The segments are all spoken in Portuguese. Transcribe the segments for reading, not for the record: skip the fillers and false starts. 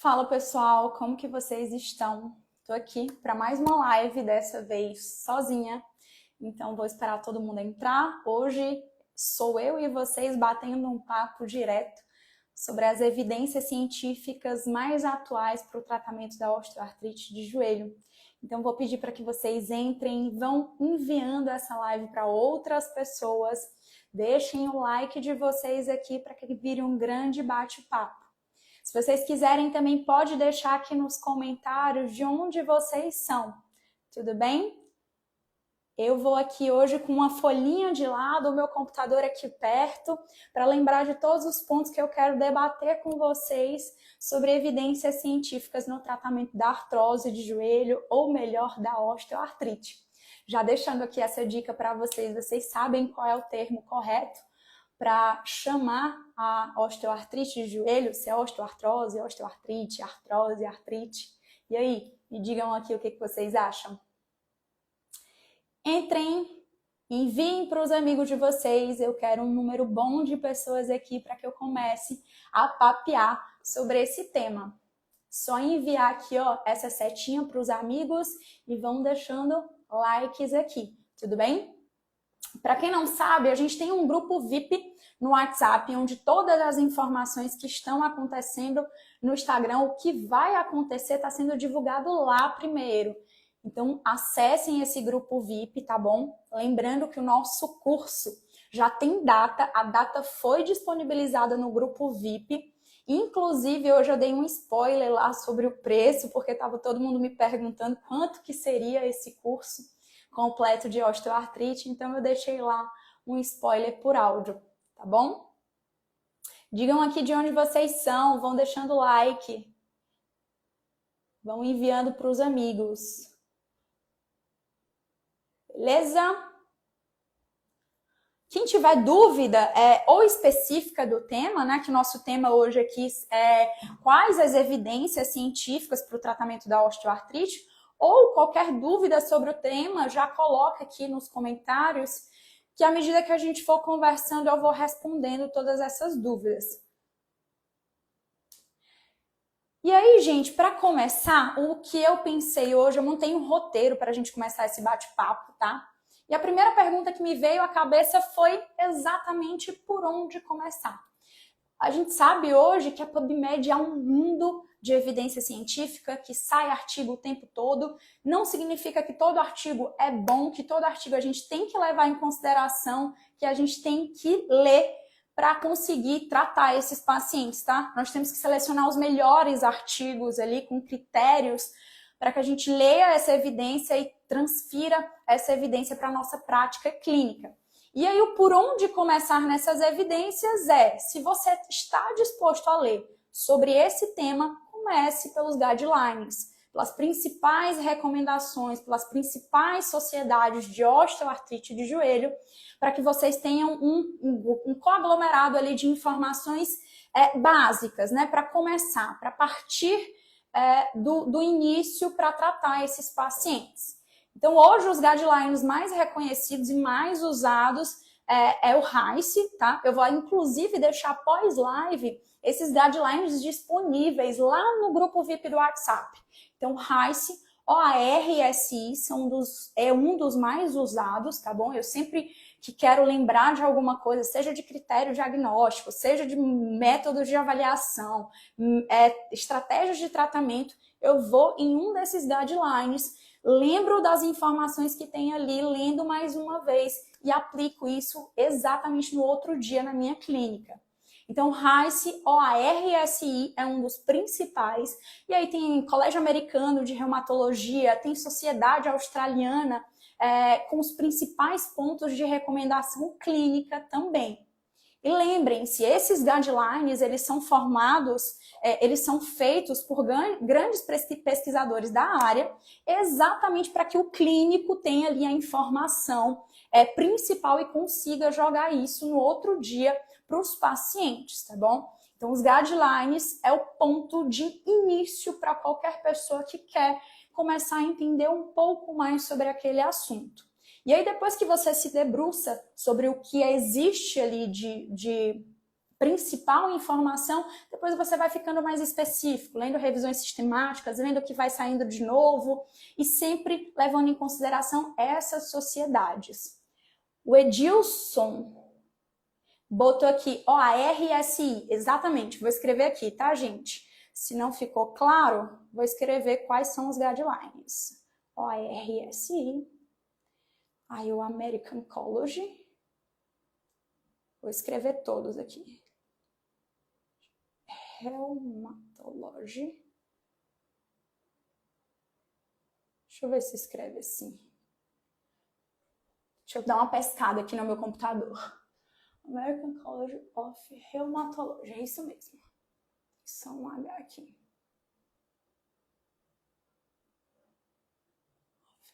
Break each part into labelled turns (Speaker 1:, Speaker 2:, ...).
Speaker 1: Fala pessoal, como que vocês estão? Tô aqui para mais uma live, dessa vez sozinha, então vou esperar todo mundo entrar. Hoje sou eu e vocês batendo um papo direto sobre as evidências científicas mais atuais para o tratamento da osteoartrite de joelho. Então vou pedir para que vocês entrem e vão enviando essa live para outras pessoas. Deixem o like de vocês aqui para que vire um grande bate-papo. Se vocês quiserem também pode deixar aqui nos comentários de onde vocês são, tudo bem? Eu vou aqui hoje com uma folhinha de lado, o meu computador aqui perto, para lembrar de todos os pontos que eu quero debater com vocês sobre evidências científicas no tratamento da artrose de joelho, ou melhor, da osteoartrite. Já deixando aqui essa dica para vocês, vocês sabem qual é o termo correto para chamar a osteoartrite de joelho, se é osteoartrose, osteoartrite, artrose, artrite. E aí, me digam aqui o que vocês acham. Entrem, enviem para os amigos de vocês, eu quero um número bom de pessoas aqui para que eu comece a papear sobre esse tema. Só enviar aqui, ó, essa setinha para os amigos e vão deixando likes aqui, tudo bem? Para quem não sabe, a gente tem um grupo VIP no WhatsApp, onde todas as informações que estão acontecendo no Instagram, o que vai acontecer, está sendo divulgado lá primeiro. Então, acessem esse grupo VIP, tá bom? Lembrando que o nosso curso já tem data, a data foi disponibilizada no grupo VIP. Inclusive, hoje eu dei um spoiler lá sobre o preço, porque estava todo mundo me perguntando quanto que seria esse curso completo de osteoartrite, então eu deixei lá um spoiler por áudio, tá bom? Digam aqui de onde vocês são, vão deixando like, vão enviando para os amigos. Beleza? Quem tiver dúvida ou específica do tema, né, que o nosso tema hoje aqui é quais as evidências científicas para o tratamento da osteoartrite, ou qualquer dúvida sobre o tema, já coloca aqui nos comentários, que à medida que a gente for conversando, eu vou respondendo todas essas dúvidas. E aí, gente, para começar, o que eu pensei hoje, eu montei um roteiro para a gente começar esse bate-papo, tá? E a primeira pergunta que me veio à cabeça foi exatamente por onde começar. A gente sabe hoje que a PubMed é um mundo de evidência científica, que sai artigo o tempo todo. Não significa que todo artigo é bom, que todo artigo a gente tem que levar em consideração, que a gente tem que ler para conseguir tratar esses pacientes, tá? Nós temos que selecionar os melhores artigos ali com critérios para que a gente leia essa evidência e transfira essa evidência para a nossa prática clínica. E aí, o por onde começar nessas evidências se você está disposto a ler sobre esse tema, comece pelos guidelines, pelas principais recomendações, pelas principais sociedades de osteoartrite de joelho, para que vocês tenham um conglomerado ali de informações básicas, né, para começar, para partir do início para tratar esses pacientes. Então, hoje, os guidelines mais reconhecidos e mais usados é o RICE, tá? Eu vou, inclusive, deixar pós-live esses guidelines disponíveis lá no grupo VIP do WhatsApp. Então, RICE, OARSI é um dos mais usados, tá bom? Eu sempre que quero lembrar de alguma coisa, seja de critério diagnóstico, seja de métodos de avaliação, estratégias de tratamento, eu vou em um desses guidelines, lembro das informações que tem ali, lendo mais uma vez e aplico isso exatamente no outro dia na minha clínica. Então, RICE, OARSI é um dos principais. E aí tem Colégio Americano de Reumatologia, tem Sociedade Australiana com os principais pontos de recomendação clínica também. E lembrem-se, esses guidelines, eles são formados, eles são feitos por grandes pesquisadores da área, exatamente para que o clínico tenha ali a informação principal e consiga jogar isso no outro dia para os pacientes, tá bom? Então, os guidelines é o ponto de início para qualquer pessoa que quer começar a entender um pouco mais sobre aquele assunto. E aí, depois que você se debruça sobre o que existe ali de principal informação, depois você vai ficando mais específico, lendo revisões sistemáticas, lendo o que vai saindo de novo e sempre levando em consideração essas sociedades. O Edilson botou aqui, OARSI, exatamente, vou escrever aqui, tá, gente? Se não ficou claro, vou escrever quais são os guidelines. OARSI, aí o American College, vou escrever todos aqui. Rheumatology. Deixa eu ver se escreve assim. Deixa eu dar uma pescada aqui no meu computador. American College of Rheumatology. É isso mesmo. Só um H aqui.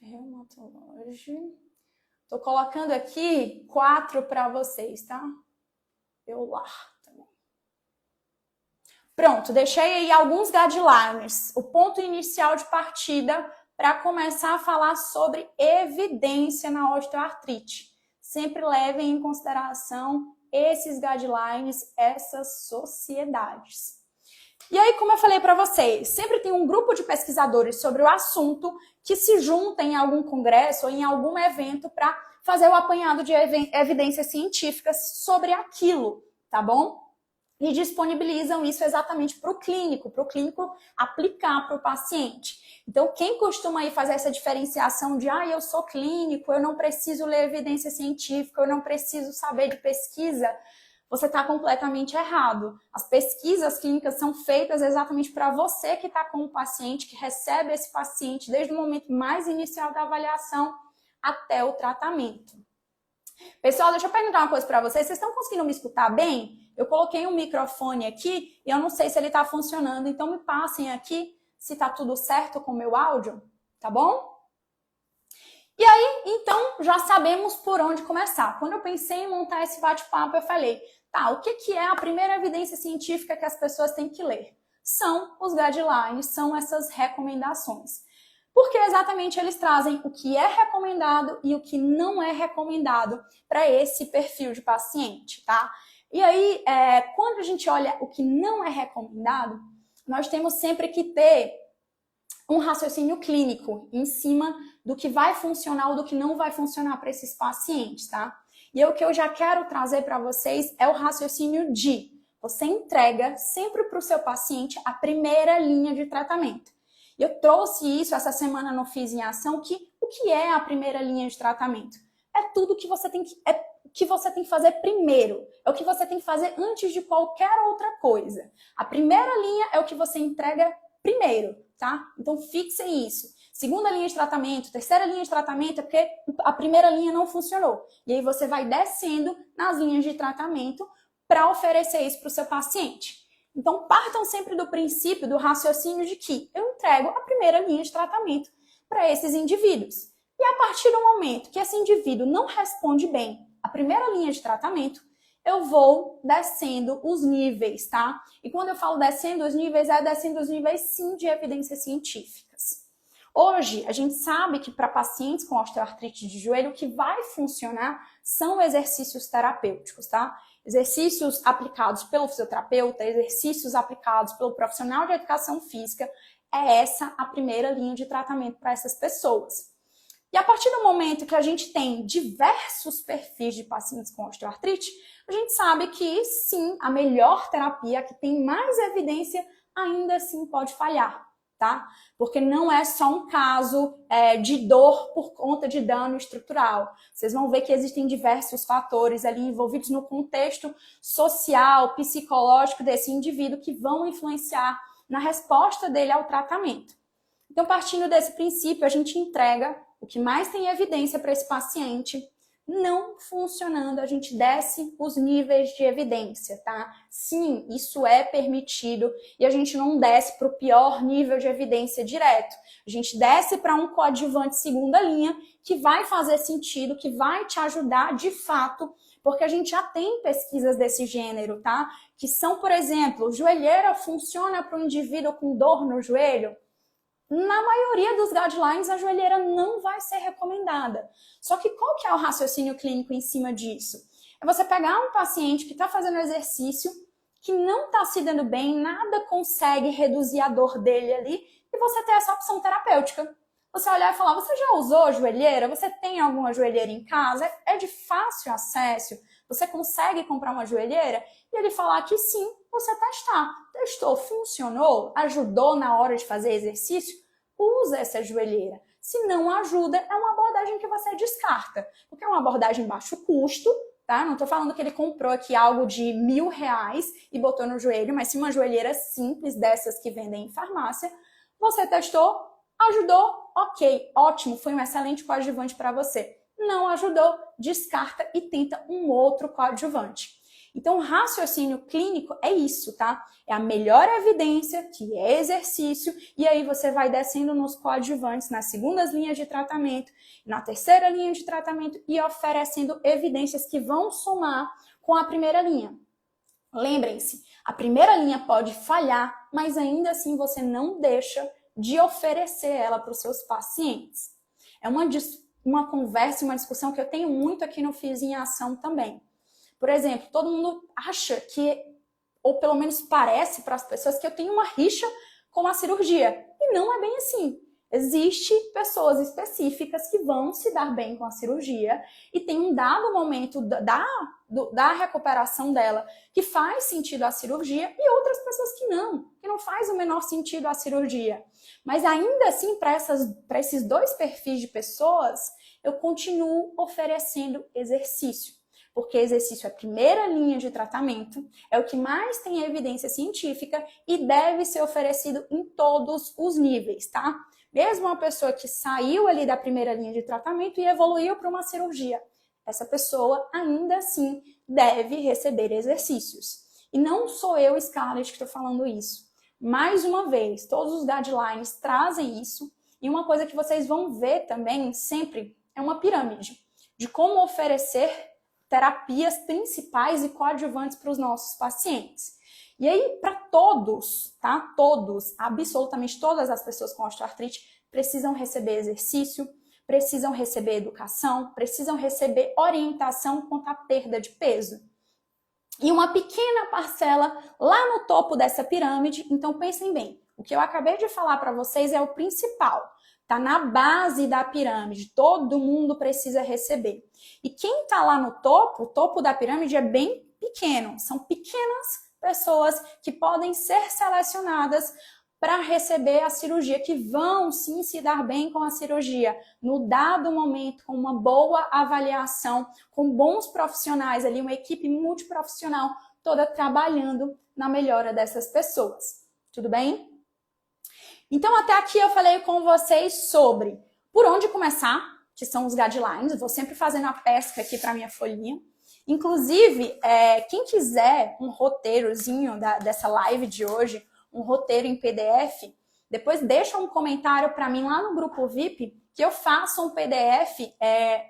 Speaker 1: Rheumatology. Tô colocando aqui 4 para vocês, tá? Eular. Pronto, deixei aí alguns guidelines, o ponto inicial de partida para começar a falar sobre evidência na osteoartrite. Sempre levem em consideração esses guidelines, essas sociedades. E aí, como eu falei para vocês, sempre tem um grupo de pesquisadores sobre o assunto que se juntam em algum congresso ou em algum evento para fazer o apanhado de evidências científicas sobre aquilo, tá bom? E disponibilizam isso exatamente para o clínico aplicar para o paciente. Então, quem costuma aí fazer essa diferenciação de eu sou clínico, eu não preciso ler evidência científica, eu não preciso saber de pesquisa, você está completamente errado. As pesquisas clínicas são feitas exatamente para você que está com o paciente, que recebe esse paciente desde o momento mais inicial da avaliação até o tratamento. Pessoal, deixa eu perguntar uma coisa para vocês. Vocês estão conseguindo me escutar bem? Eu coloquei um microfone aqui e eu não sei se ele está funcionando. Então, me passem aqui se está tudo certo com o meu áudio, tá bom? E aí, então, já sabemos por onde começar. Quando eu pensei em montar esse bate-papo, eu falei, tá, o que é a primeira evidência científica que as pessoas têm que ler? São os guidelines, são essas recomendações. Porque exatamente eles trazem o que é recomendado e o que não é recomendado para esse perfil de paciente, tá? E aí, quando a gente olha o que não é recomendado, nós temos sempre que ter um raciocínio clínico em cima do que vai funcionar ou do que não vai funcionar para esses pacientes, tá? E o que eu já quero trazer para vocês é o raciocínio de você entrega sempre para o seu paciente a primeira linha de tratamento. E eu trouxe isso essa semana no Fiz em Ação, que o que é a primeira linha de tratamento? É tudo que você tem que fazer primeiro. É o que você tem que fazer antes de qualquer outra coisa. A primeira linha é o que você entrega primeiro, tá? Então fixem isso. Segunda linha de tratamento, terceira linha de tratamento é porque a primeira linha não funcionou. E aí você vai descendo nas linhas de tratamento para oferecer isso para o seu paciente. Então, partam sempre do princípio, do raciocínio de que eu entrego a primeira linha de tratamento para esses indivíduos. E a partir do momento que esse indivíduo não responde bem a primeira linha de tratamento, eu vou descendo os níveis, tá? E quando eu falo descendo os níveis, é descendo os níveis, sim, de evidências científicas. Hoje, a gente sabe que para pacientes com osteoartrite de joelho, o que vai funcionar são exercícios terapêuticos, tá? Exercícios aplicados pelo fisioterapeuta, exercícios aplicados pelo profissional de educação física, é essa a primeira linha de tratamento para essas pessoas. E a partir do momento que a gente tem diversos perfis de pacientes com osteoartrite, a gente sabe que sim, a melhor terapia, a que tem mais evidência, ainda assim pode falhar, tá? Porque não é só um caso de dor por conta de dano estrutural. Vocês vão ver que existem diversos fatores ali envolvidos no contexto social, psicológico desse indivíduo que vão influenciar na resposta dele ao tratamento. Então, partindo desse princípio, a gente entrega o que mais tem evidência para esse paciente. Não funcionando, a gente desce os níveis de evidência, tá? Sim, isso é permitido e a gente não desce para o pior nível de evidência direto. A gente desce para um coadjuvante segunda linha que vai fazer sentido, que vai te ajudar de fato, porque a gente já tem pesquisas desse gênero, tá? Que são, por exemplo, joelheira funciona para o indivíduo com dor no joelho? Na maioria dos guidelines, a joelheira não vai ser recomendada. Só que qual que é o raciocínio clínico em cima disso? É você pegar um paciente que está fazendo exercício, que não está se dando bem, nada consegue reduzir a dor dele ali, e você ter essa opção terapêutica. Você olhar e falar, você já usou joelheira? Você tem alguma joelheira em casa? É de fácil acesso? Você consegue comprar uma joelheira? E ele falar que sim, você testar. Testou, funcionou? Ajudou na hora de fazer exercício? Usa essa joelheira. Se não ajuda, é uma abordagem que você descarta. Porque é uma abordagem baixo custo, tá? Não tô falando que ele comprou aqui algo de R$1.000 e botou no joelho, mas sim uma joelheira simples dessas que vendem em farmácia. Você testou, ajudou, ok, ótimo, foi um excelente coadjuvante para você. Não ajudou, descarta e tenta um outro coadjuvante. Então, o raciocínio clínico é isso, tá? É a melhor evidência, que é exercício, e aí você vai descendo nos coadjuvantes, nas segundas linhas de tratamento, na terceira linha de tratamento e oferecendo evidências que vão somar com a primeira linha. Lembrem-se, a primeira linha pode falhar, mas ainda assim você não deixa de oferecer ela para os seus pacientes. É uma conversa, uma discussão que eu tenho muito aqui no Fiz em Ação também. Por exemplo, todo mundo acha que, ou pelo menos parece para as pessoas, que eu tenho uma rixa com a cirurgia. E não é bem assim. Existem pessoas específicas que vão se dar bem com a cirurgia e tem um dado momento da recuperação dela que faz sentido a cirurgia e outras pessoas que não faz o menor sentido a cirurgia. Mas ainda assim, para esses dois perfis de pessoas, eu continuo oferecendo exercício. Porque exercício é a primeira linha de tratamento, é o que mais tem evidência científica e deve ser oferecido em todos os níveis, tá? Mesmo uma pessoa que saiu ali da primeira linha de tratamento e evoluiu para uma cirurgia, essa pessoa ainda assim deve receber exercícios. E não sou eu, Scarlett, que estou falando isso. Mais uma vez, todos os guidelines trazem isso e uma coisa que vocês vão ver também sempre é uma pirâmide de como oferecer terapias principais e coadjuvantes para os nossos pacientes. E aí, para todos, tá? Todos, absolutamente todas as pessoas com osteoartrite precisam receber exercício, precisam receber educação, precisam receber orientação quanto à perda de peso. E uma pequena parcela lá no topo dessa pirâmide, então pensem bem, o que eu acabei de falar para vocês é o principal. Está na base da pirâmide, todo mundo precisa receber. E quem está lá no topo, o topo da pirâmide é bem pequeno, são pequenas pessoas que podem ser selecionadas para receber a cirurgia, que vão sim se dar bem com a cirurgia, no dado momento, com uma boa avaliação, com bons profissionais ali, uma equipe multiprofissional toda trabalhando na melhora dessas pessoas. Tudo bem? Então, até aqui eu falei com vocês sobre por onde começar, que são os guidelines. Eu vou sempre fazendo a pesca aqui para minha folhinha. Inclusive, quem quiser um roteirozinho dessa live de hoje, um roteiro em PDF, depois deixa um comentário para mim lá no grupo VIP, que eu faço um PDF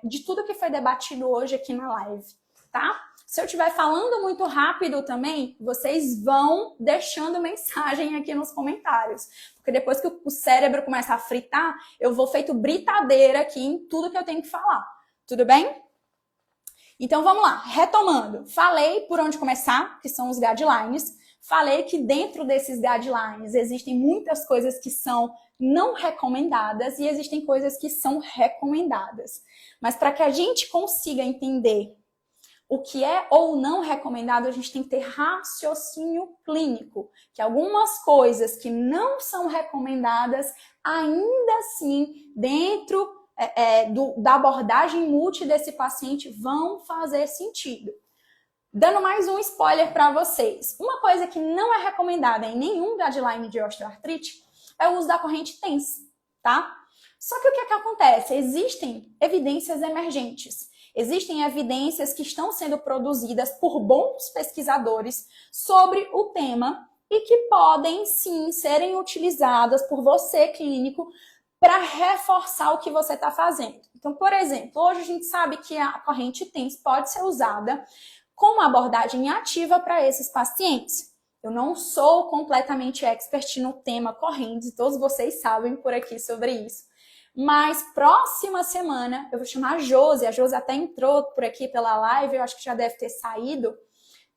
Speaker 1: de tudo que foi debatido hoje aqui na live, tá? Se eu estiver falando muito rápido também, vocês vão deixando mensagem aqui nos comentários. Porque depois que o cérebro começa a fritar, eu vou feito britadeira aqui em tudo que eu tenho que falar. Tudo bem? Então vamos lá, retomando. Falei por onde começar, que são os guidelines. Falei que dentro desses guidelines existem muitas coisas que são não recomendadas e existem coisas que são recomendadas. Mas para que a gente consiga entender o que é ou não recomendado, a gente tem que ter raciocínio clínico, que algumas coisas que não são recomendadas, ainda assim, dentro da abordagem multi desse paciente, vão fazer sentido. Dando mais um spoiler para vocês, uma coisa que não é recomendada em nenhum guideline de osteoartrite é o uso da corrente TENS, tá? Só que o que acontece? Existem evidências emergentes. Existem evidências que estão sendo produzidas por bons pesquisadores sobre o tema e que podem, sim, serem utilizadas por você, clínico, para reforçar o que você está fazendo. Então, por exemplo, hoje a gente sabe que a corrente TENS pode ser usada como abordagem ativa para esses pacientes. Eu não sou completamente expert no tema correntes, todos vocês sabem por aqui sobre isso. Mas próxima semana eu vou chamar a Josi até entrou por aqui pela live, eu acho que já deve ter saído,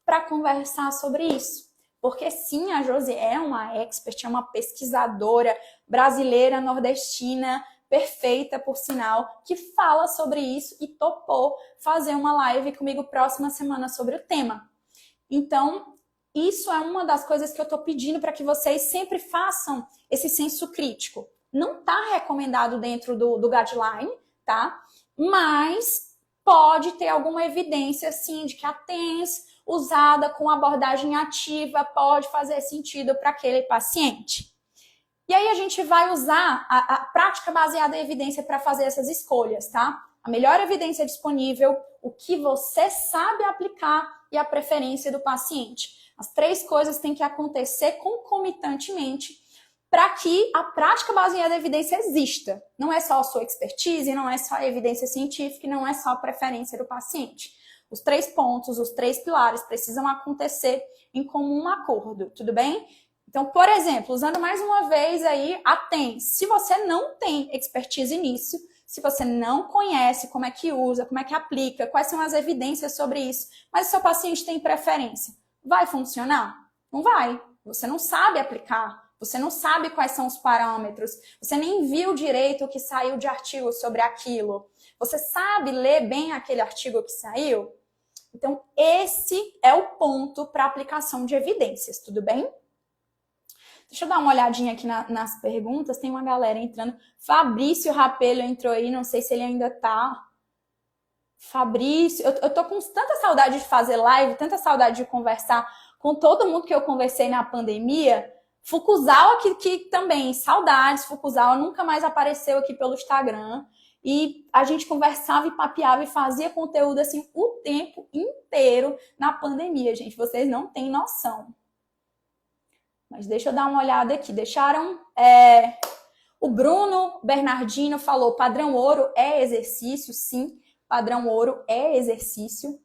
Speaker 1: para conversar sobre isso. Porque sim, a Josi é uma expert, é uma pesquisadora brasileira, nordestina, perfeita, por sinal, que fala sobre isso e topou fazer uma live comigo próxima semana sobre o tema. Então, isso é uma das coisas que eu estou pedindo para que vocês sempre façam esse senso crítico. Não está recomendado dentro do guideline, tá? Mas pode ter alguma evidência, sim, de que a TENS usada com abordagem ativa pode fazer sentido para aquele paciente. E aí a gente vai usar a prática baseada em evidência para fazer essas escolhas, tá? A melhor evidência disponível, o que você sabe aplicar e a preferência do paciente. As três coisas têm que acontecer concomitantemente para que a prática baseada em evidência exista. Não é só a sua expertise, não é só a evidência científica, não é só a preferência do paciente. Os três pontos, os três pilares precisam acontecer em comum acordo, tudo bem? Então, por exemplo, usando mais uma vez aí a TENS. Se você não tem expertise nisso, se você não conhece como é que usa, como é que aplica, quais são as evidências sobre isso, mas o seu paciente tem preferência, vai funcionar? Não vai. Você não sabe aplicar, você não sabe quais são os parâmetros, você nem viu direito o que saiu de artigo sobre aquilo. Você sabe ler bem aquele artigo que saiu? Então, esse é o ponto para aplicação de evidências, tudo bem? Deixa eu dar uma olhadinha aqui nas perguntas, tem uma galera entrando. Fabrício Rapelho entrou aí, não sei se ele ainda tá. Fabrício, eu tô com tanta saudade de fazer live, tanta saudade de conversar com todo mundo que eu conversei na pandemia. Fukuzawa que também, saudades, Fukuzawa nunca mais apareceu aqui pelo Instagram. E a gente conversava e papeava e fazia conteúdo assim o tempo inteiro na pandemia, gente. Vocês não têm noção. Mas deixa eu dar uma olhada aqui. Deixaram... O Bruno Bernardino falou, padrão ouro é exercício? Sim, padrão ouro é exercício.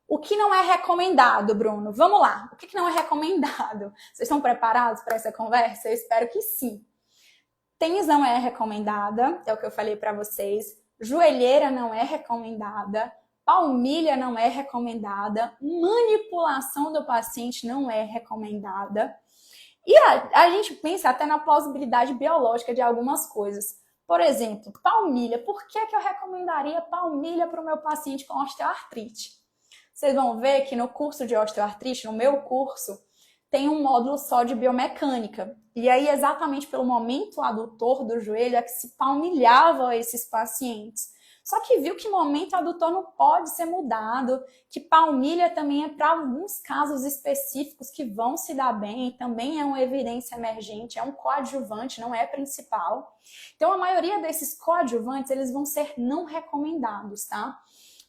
Speaker 1: O que não é recomendado, Bruno? Vamos lá. O que não é recomendado? Vocês estão preparados para essa conversa? Eu espero que sim. TENS não é recomendada, é o que eu falei para vocês. Joelheira não é recomendada. Palmilha não é recomendada. Manipulação do paciente não é recomendada. E a gente pensa até na plausibilidade biológica de algumas coisas. Por exemplo, palmilha. Por que eu recomendaria palmilha para o meu paciente com osteoartrite? Vocês vão ver que no curso de osteoartrite, no meu curso, tem um módulo só de biomecânica. E aí, exatamente pelo momento adutor do joelho, é que se palmilhava esses pacientes. Só que viu que momento adutor não pode ser mudado, que palmilha também é para alguns casos específicos que vão se dar bem, também é uma evidência emergente, é um coadjuvante, não é principal. Então, a maioria desses coadjuvantes, eles vão ser não recomendados, tá?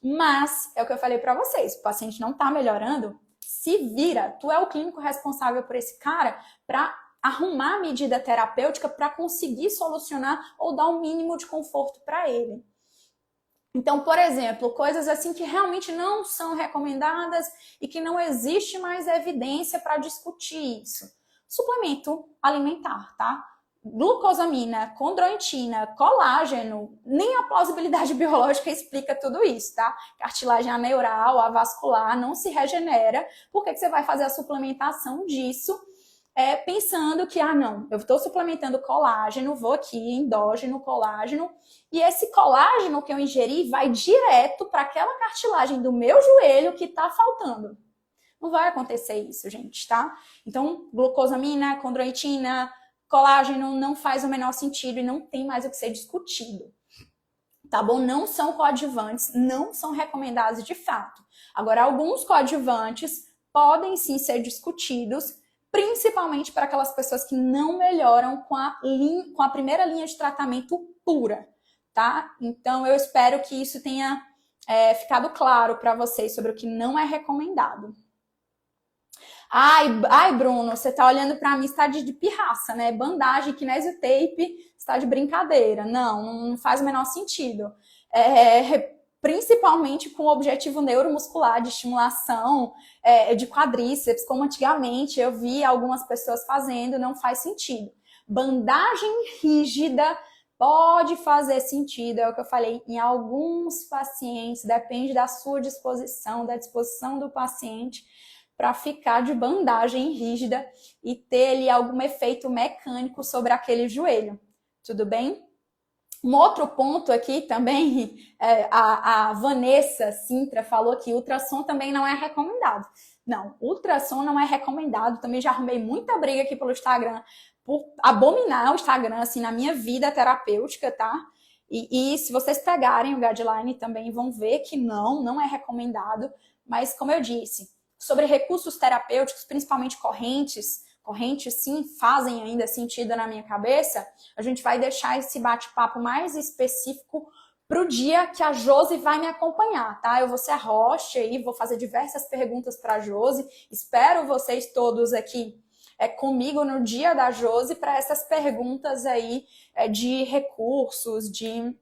Speaker 1: Mas, é o que eu falei para vocês, o paciente não está melhorando, se vira, tu é o clínico responsável por esse cara para arrumar a medida terapêutica para conseguir solucionar ou dar um mínimo de conforto para ele. Então, por exemplo, coisas assim que realmente não são recomendadas e que não existe mais evidência para discutir isso. Suplemento alimentar, tá? Glucosamina, condroitina, colágeno, nem a plausibilidade biológica explica tudo isso, tá? Cartilagem aneural, avascular, não se regenera. Por que você vai fazer a suplementação disso? Pensando que, não, eu estou suplementando colágeno, vou aqui, endógeno, colágeno, e esse colágeno que eu ingeri vai direto para aquela cartilagem do meu joelho que está faltando. Não vai acontecer isso, gente, tá? Então, glucosamina, condroitina, colágeno não faz o menor sentido e não tem mais o que ser discutido. Tá bom? Não são coadjuvantes, não são recomendados de fato. Agora, alguns coadjuvantes podem sim ser discutidos, principalmente para aquelas pessoas que não melhoram com a primeira linha de tratamento pura, tá? Então, eu espero que isso tenha ficado claro para vocês sobre o que não é recomendado. Ai, Bruno, você tá olhando para mim, está de pirraça, né? Bandagem, kinesiotape, está de brincadeira. Não faz o menor sentido. Principalmente com o objetivo neuromuscular de estimulação de quadríceps, como antigamente eu vi algumas pessoas fazendo, não faz sentido. Bandagem rígida Pode fazer sentido, é o que eu falei, em alguns pacientes, depende da sua disposição, da disposição do paciente, para ficar de bandagem rígida e ter ali algum efeito mecânico sobre aquele joelho. Tudo bem? Um outro ponto aqui também, a Vanessa Sintra falou que ultrassom também não é recomendado. Não, ultrassom não é recomendado. Também já arrumei muita briga aqui pelo Instagram por abominar o Instagram, assim, na minha vida terapêutica, tá? E se vocês pegarem o guideline também vão ver que não é recomendado. Mas, como eu disse, sobre recursos terapêuticos, principalmente correntes sim fazem ainda sentido na minha cabeça, a gente vai deixar esse bate-papo mais específico pro dia que a Josi vai me acompanhar, tá? Eu vou ser a host aí, vou fazer diversas perguntas para a Josi. Espero vocês todos aqui comigo no dia da Josi para essas perguntas aí de recursos, de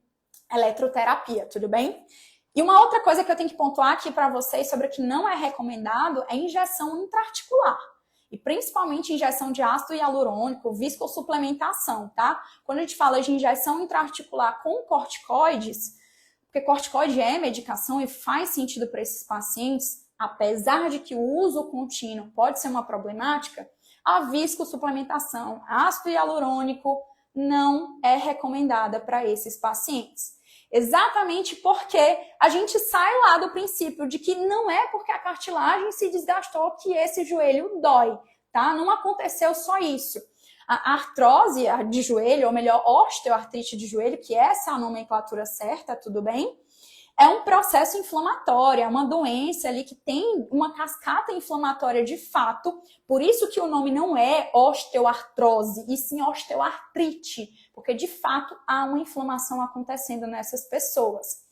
Speaker 1: eletroterapia, tudo bem? E uma outra coisa que eu tenho que pontuar aqui para vocês sobre o que não é recomendado é injeção intraarticular. E principalmente injeção de ácido hialurônico, viscosupplementação, tá? Quando a gente fala de injeção intraarticular com corticoides, porque corticoide é medicação e faz sentido para esses pacientes, apesar de que o uso contínuo pode ser uma problemática, a viscosupplementação, ácido hialurônico, não é recomendada para esses pacientes. Exatamente porque a gente sai lá do princípio de que não é porque a cartilagem se desgastou que esse joelho dói, tá? Não aconteceu só isso. A artrose de joelho, ou melhor, osteoartrite de joelho, que essa é a nomenclatura certa, tudo bem? É um processo inflamatório, é uma doença ali que tem uma cascata inflamatória de fato, por isso que o nome não é osteoartrose, e sim osteoartrite, porque de fato há uma inflamação acontecendo nessas pessoas.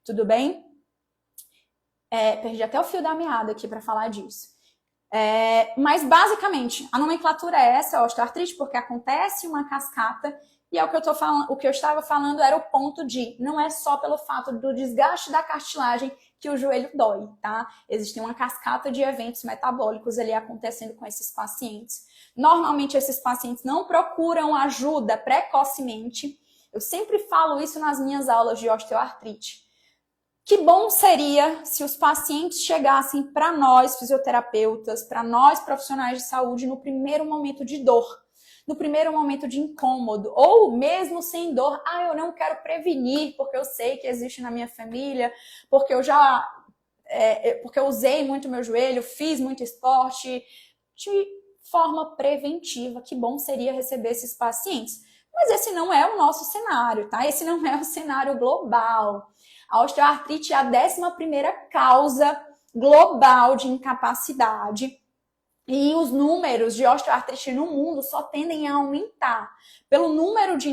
Speaker 1: Tudo bem? Perdi até o fio da meada aqui para falar disso. Mas basicamente, a nomenclatura é essa, osteoartrite, porque acontece uma cascata. E o que eu estava falando era o ponto de não é só pelo fato do desgaste da cartilagem que o joelho dói, tá? Existe uma cascata de eventos metabólicos ali acontecendo com esses pacientes. Normalmente esses pacientes não procuram ajuda precocemente. Eu sempre falo isso nas minhas aulas de osteoartrite. Que bom seria se os pacientes chegassem para nós fisioterapeutas, para nós profissionais de saúde no primeiro momento de dor, no primeiro momento de incômodo, ou mesmo sem dor, eu não quero prevenir, porque eu sei que existe na minha família, porque porque eu usei muito meu joelho, fiz muito esporte, de forma preventiva. Que bom seria receber esses pacientes. Mas esse não é o nosso cenário, tá? Esse não é o cenário global. A osteoartrite é a 11ª causa global de incapacidade. E os números de osteoartrite no mundo só tendem a aumentar pelo número de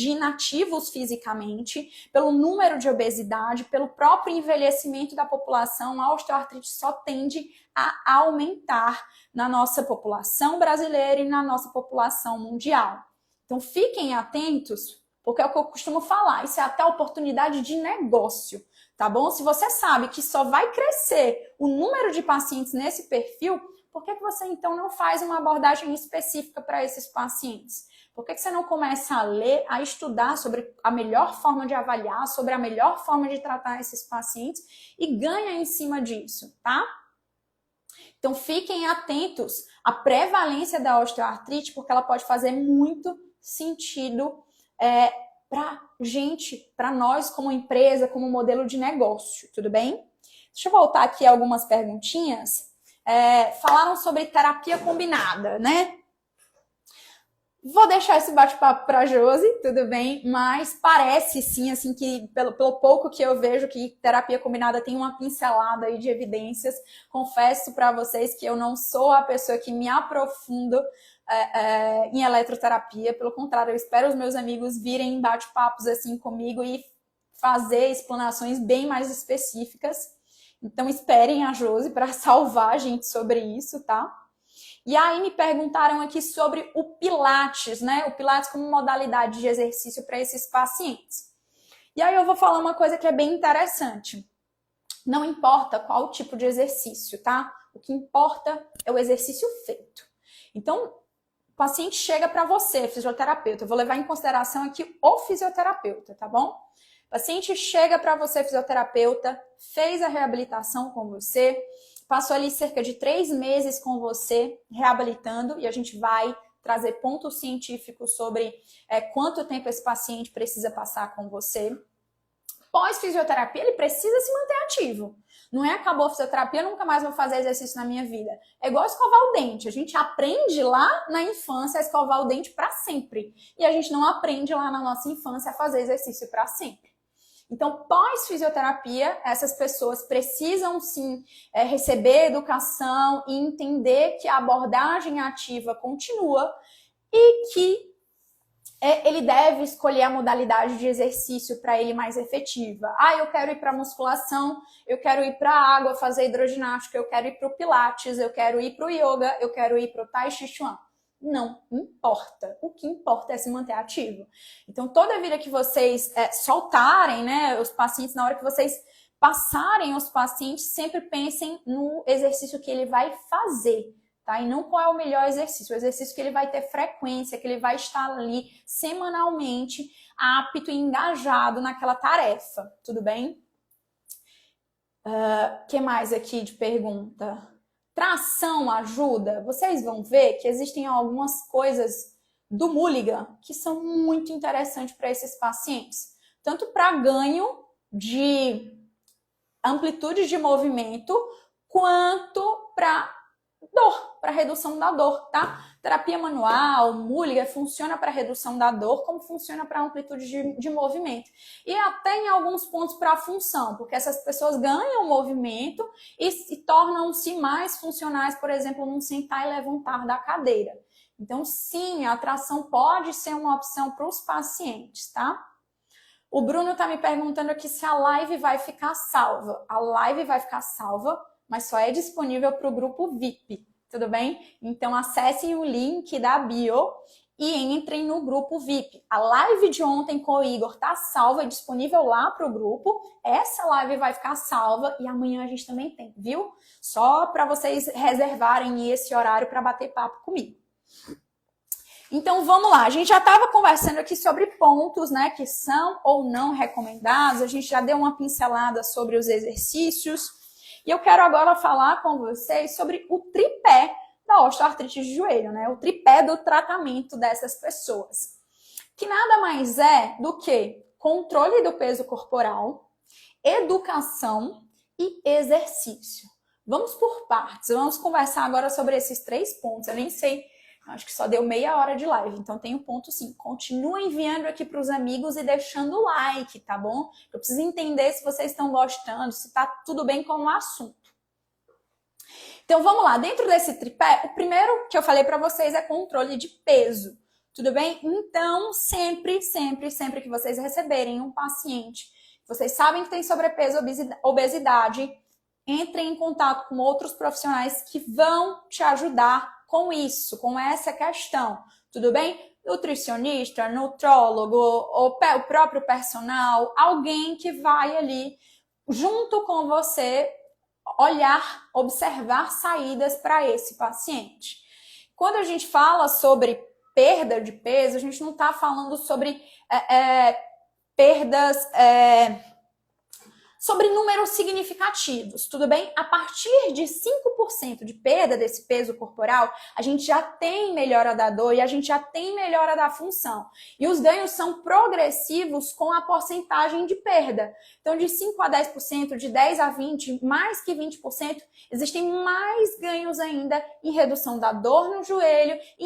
Speaker 1: inativos fisicamente, pelo número de obesidade, pelo próprio envelhecimento da população. A osteoartrite só tende a aumentar na nossa população brasileira e na nossa população mundial. Então fiquem atentos, porque é o que eu costumo falar, isso é até oportunidade de negócio, tá bom? Se você sabe que só vai crescer o número de pacientes nesse perfil, por que você então não faz uma abordagem específica para esses pacientes? Por que você não começa a ler, a estudar sobre a melhor forma de avaliar, sobre a melhor forma de tratar esses pacientes e ganha em cima disso, tá? Então fiquem atentos à prevalência da osteoartrite, porque ela pode fazer muito sentido para gente, para nós como empresa, como modelo de negócio, tudo bem? Deixa eu voltar aqui a algumas perguntinhas. Falaram sobre terapia combinada, né? Vou deixar esse bate-papo para a Josi, tudo bem? Mas parece sim, assim, que pelo pouco que eu vejo que terapia combinada tem uma pincelada aí de evidências. Confesso para vocês que eu não sou a pessoa que me aprofundo em eletroterapia. Pelo contrário, eu espero os meus amigos virem em bate-papos assim comigo e fazer explanações bem mais específicas. Então, esperem a Josi para salvar a gente sobre isso, tá? E aí me perguntaram aqui sobre o Pilates, né? O Pilates como modalidade de exercício para esses pacientes. E aí eu vou falar uma coisa que é bem interessante. Não importa qual tipo de exercício, tá? O que importa é o exercício feito. Então, paciente chega para você, fisioterapeuta, eu vou levar em consideração aqui o fisioterapeuta, tá bom? O paciente chega para você, fisioterapeuta, fez a reabilitação com você, passou ali cerca de 3 meses com você, reabilitando, e a gente vai trazer pontos científicos sobre quanto tempo esse paciente precisa passar com você. Pós-fisioterapia, ele precisa se manter ativo. Não é acabou a fisioterapia, eu nunca mais vou fazer exercício na minha vida. É igual escovar o dente. A gente aprende lá na infância a escovar o dente para sempre. E a gente não aprende lá na nossa infância a fazer exercício para sempre. Então, pós-fisioterapia, essas pessoas precisam sim receber educação e entender que a abordagem ativa continua e que ele deve escolher a modalidade de exercício para ele mais efetiva. Eu quero ir para musculação, eu quero ir para a água fazer hidroginástica, eu quero ir para o pilates, eu quero ir para o yoga, eu quero ir para o tai chi chuan. Não importa. O que importa é se manter ativo. Então, toda vida que vocês soltarem, né, os pacientes, na hora que vocês passarem os pacientes, sempre pensem no exercício que ele vai fazer, tá? E não qual é o melhor exercício. O exercício que ele vai ter frequência, que ele vai estar ali semanalmente apto e engajado naquela tarefa. Tudo bem? Que mais aqui de pergunta? Tração ajuda? Vocês vão ver que existem algumas coisas do Mulligan que são muito interessantes para esses pacientes. Tanto para ganho de amplitude de movimento, quanto para dor, para redução da dor, tá? Terapia manual, Mulligan, funciona para redução da dor, como funciona para amplitude de movimento. E até em alguns pontos para a função, porque essas pessoas ganham movimento e tornam-se mais funcionais, por exemplo, num sentar e levantar da cadeira. Então, sim, a tração pode ser uma opção para os pacientes, tá? O Bruno está me perguntando aqui se a live vai ficar salva. A live vai ficar salva, mas só é disponível para o grupo VIP, tudo bem? Então, acessem o link da bio e entrem no grupo VIP. A live de ontem com o Igor está salva e disponível lá para o grupo. Essa live vai ficar salva e amanhã a gente também tem, viu? Só para vocês reservarem esse horário para bater papo comigo. Então, vamos lá. A gente já estava conversando aqui sobre pontos, né, que são ou não recomendados. A gente já deu uma pincelada sobre os exercícios. E eu quero agora falar com vocês sobre o tripé da osteoartrite de joelho, né? O tripé do tratamento dessas pessoas. Que nada mais é do que controle do peso corporal, educação e exercício. Vamos por partes. Vamos conversar agora sobre esses 3 pontos. Eu nem sei, acho que só deu meia hora de live, então tem um ponto sim. Continue enviando aqui para os amigos e deixando o like, tá bom? Eu preciso entender se vocês estão gostando, se tá tudo bem com o assunto. Então vamos lá, dentro desse tripé, o primeiro que eu falei para vocês é controle de peso, tudo bem? Então sempre que vocês receberem um paciente, vocês sabem que tem sobrepeso, obesidade, entrem em contato com outros profissionais que vão te ajudar com isso, com essa questão, tudo bem? Nutricionista, nutrólogo, o próprio personal, alguém que vai ali junto com você olhar, observar saídas para esse paciente. Quando a gente fala sobre perda de peso, a gente não está falando sobre perdas sobre números significativos, tudo bem? A partir de 5% de perda desse peso corporal, a gente já tem melhora da dor e a gente já tem melhora da função. E os ganhos são progressivos com a porcentagem de perda. Então, de 5 a 10%, de 10 a 20%, mais que 20%, existem mais ganhos ainda em redução da dor no joelho e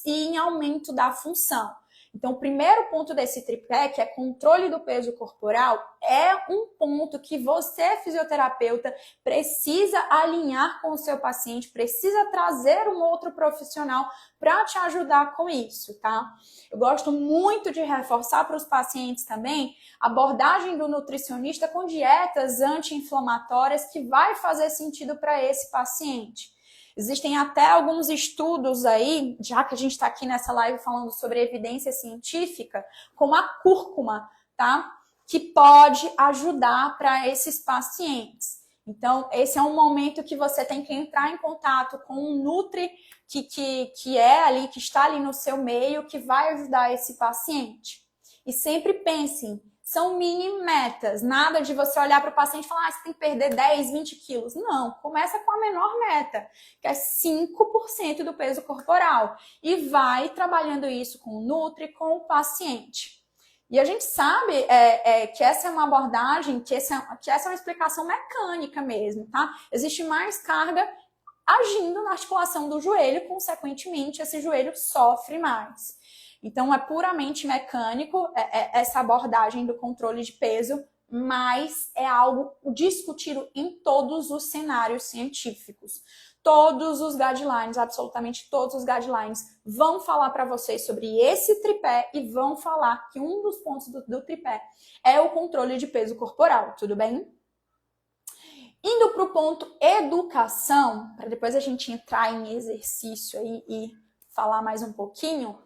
Speaker 1: em aumento da função. Então, o primeiro ponto desse tripé, que é controle do peso corporal, é um ponto que você, fisioterapeuta, precisa alinhar com o seu paciente, precisa trazer um outro profissional para te ajudar com isso, tá? Eu gosto muito de reforçar para os pacientes também a abordagem do nutricionista com dietas anti-inflamatórias que vai fazer sentido para esse paciente. Existem até alguns estudos aí, já que a gente está aqui nessa live falando sobre evidência científica, como a cúrcuma, tá? Que pode ajudar para esses pacientes. Então, esse é um momento que você tem que entrar em contato com um nutri que é ali, que está ali no seu meio, que vai ajudar esse paciente. E sempre pensem, são mini metas, nada de você olhar para o paciente e falar, você tem que perder 10, 20 quilos. Não, começa com a menor meta, que é 5% do peso corporal. E vai trabalhando isso com o nutri, com o paciente. E a gente sabe que essa é uma abordagem, que essa é uma explicação mecânica mesmo, tá? Existe mais carga agindo na articulação do joelho, consequentemente, esse joelho sofre mais. Então, é puramente mecânico essa abordagem do controle de peso, mas é algo discutido em todos os cenários científicos. Todos os guidelines, absolutamente todos os guidelines, vão falar para vocês sobre esse tripé e vão falar que um dos pontos do tripé é o controle de peso corporal, tudo bem? Indo para o ponto educação, para depois a gente entrar em exercício aí e falar mais um pouquinho,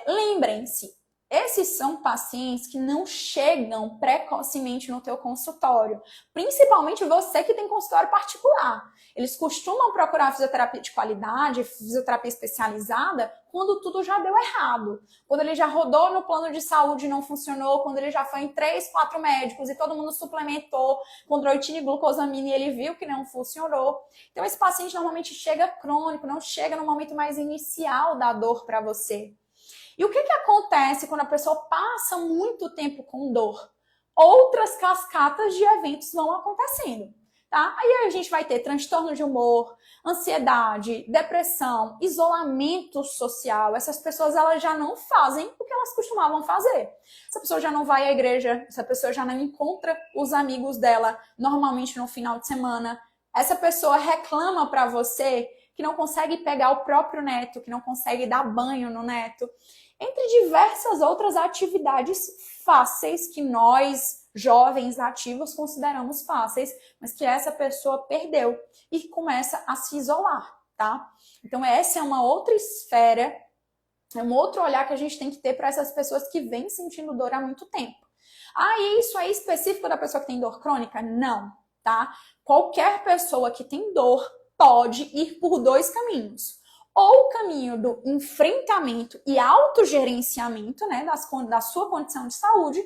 Speaker 1: lembrem-se, esses são pacientes que não chegam precocemente no teu consultório, principalmente você que tem consultório particular. Eles costumam procurar fisioterapia de qualidade, fisioterapia especializada, quando tudo já deu errado. Quando ele já rodou no plano de saúde e não funcionou, quando ele já foi em 3, 4 médicos e todo mundo suplementou condroitina e glucosamina e ele viu que não funcionou. Então esse paciente normalmente chega crônico, não chega no momento mais inicial da dor para você. E o que acontece quando a pessoa passa muito tempo com dor? Outras cascatas de eventos vão acontecendo, tá? Aí a gente vai ter transtorno de humor, ansiedade, depressão, isolamento social. Essas pessoas elas já não fazem o que elas costumavam fazer. Essa pessoa já não vai à igreja, essa pessoa já não encontra os amigos dela normalmente no final de semana. Essa pessoa reclama para você que não consegue pegar o próprio neto, que não consegue dar banho no neto. Entre diversas outras atividades fáceis que nós, jovens ativos, consideramos fáceis, mas que essa pessoa perdeu e começa a se isolar, tá? Então essa é uma outra esfera, é um outro olhar que a gente tem que ter para essas pessoas que vêm sentindo dor há muito tempo. E isso é específico da pessoa que tem dor crônica? Não, tá? Qualquer pessoa que tem dor pode ir por 2 caminhos. Ou o caminho do enfrentamento e autogerenciamento, né, da sua condição de saúde,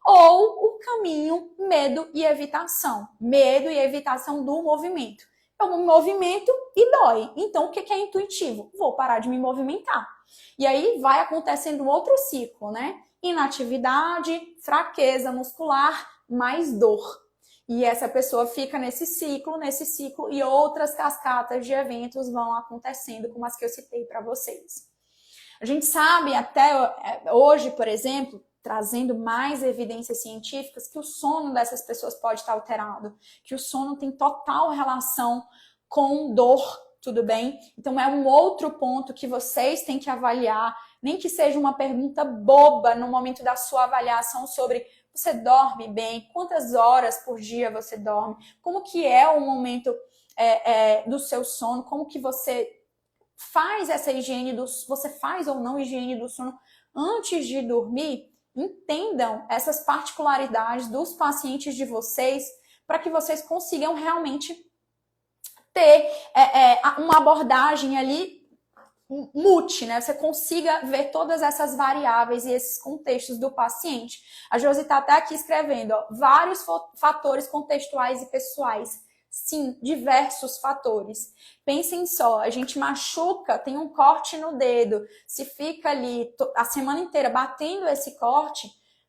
Speaker 1: ou o caminho medo e evitação. Medo e evitação do movimento. Eu me movimento e dói. Então, o que é intuitivo? Vou parar de me movimentar. E aí vai acontecendo um outro ciclo, né? Inatividade, fraqueza muscular, mais dor. E essa pessoa fica nesse ciclo, e outras cascatas de eventos vão acontecendo, como as que eu citei para vocês. A gente sabe até hoje, por exemplo, trazendo mais evidências científicas, que o sono dessas pessoas pode estar alterado, que o sono tem total relação com dor, tudo bem? Então é um outro ponto que vocês têm que avaliar, nem que seja uma pergunta boba no momento da sua avaliação sobre você dorme bem, quantas horas por dia você dorme, como que é o momento do seu sono, como que você faz essa higiene você faz ou não higiene do sono antes de dormir. Entendam essas particularidades dos pacientes de vocês para que vocês consigam realmente ter uma abordagem ali multi, né? Você consiga ver todas essas variáveis e esses contextos do paciente. A Josi está até aqui escrevendo, vários fatores contextuais e pessoais. Sim, diversos fatores. Pensem só, a gente machuca, tem um corte no dedo, se fica ali a semana inteira batendo esse corte,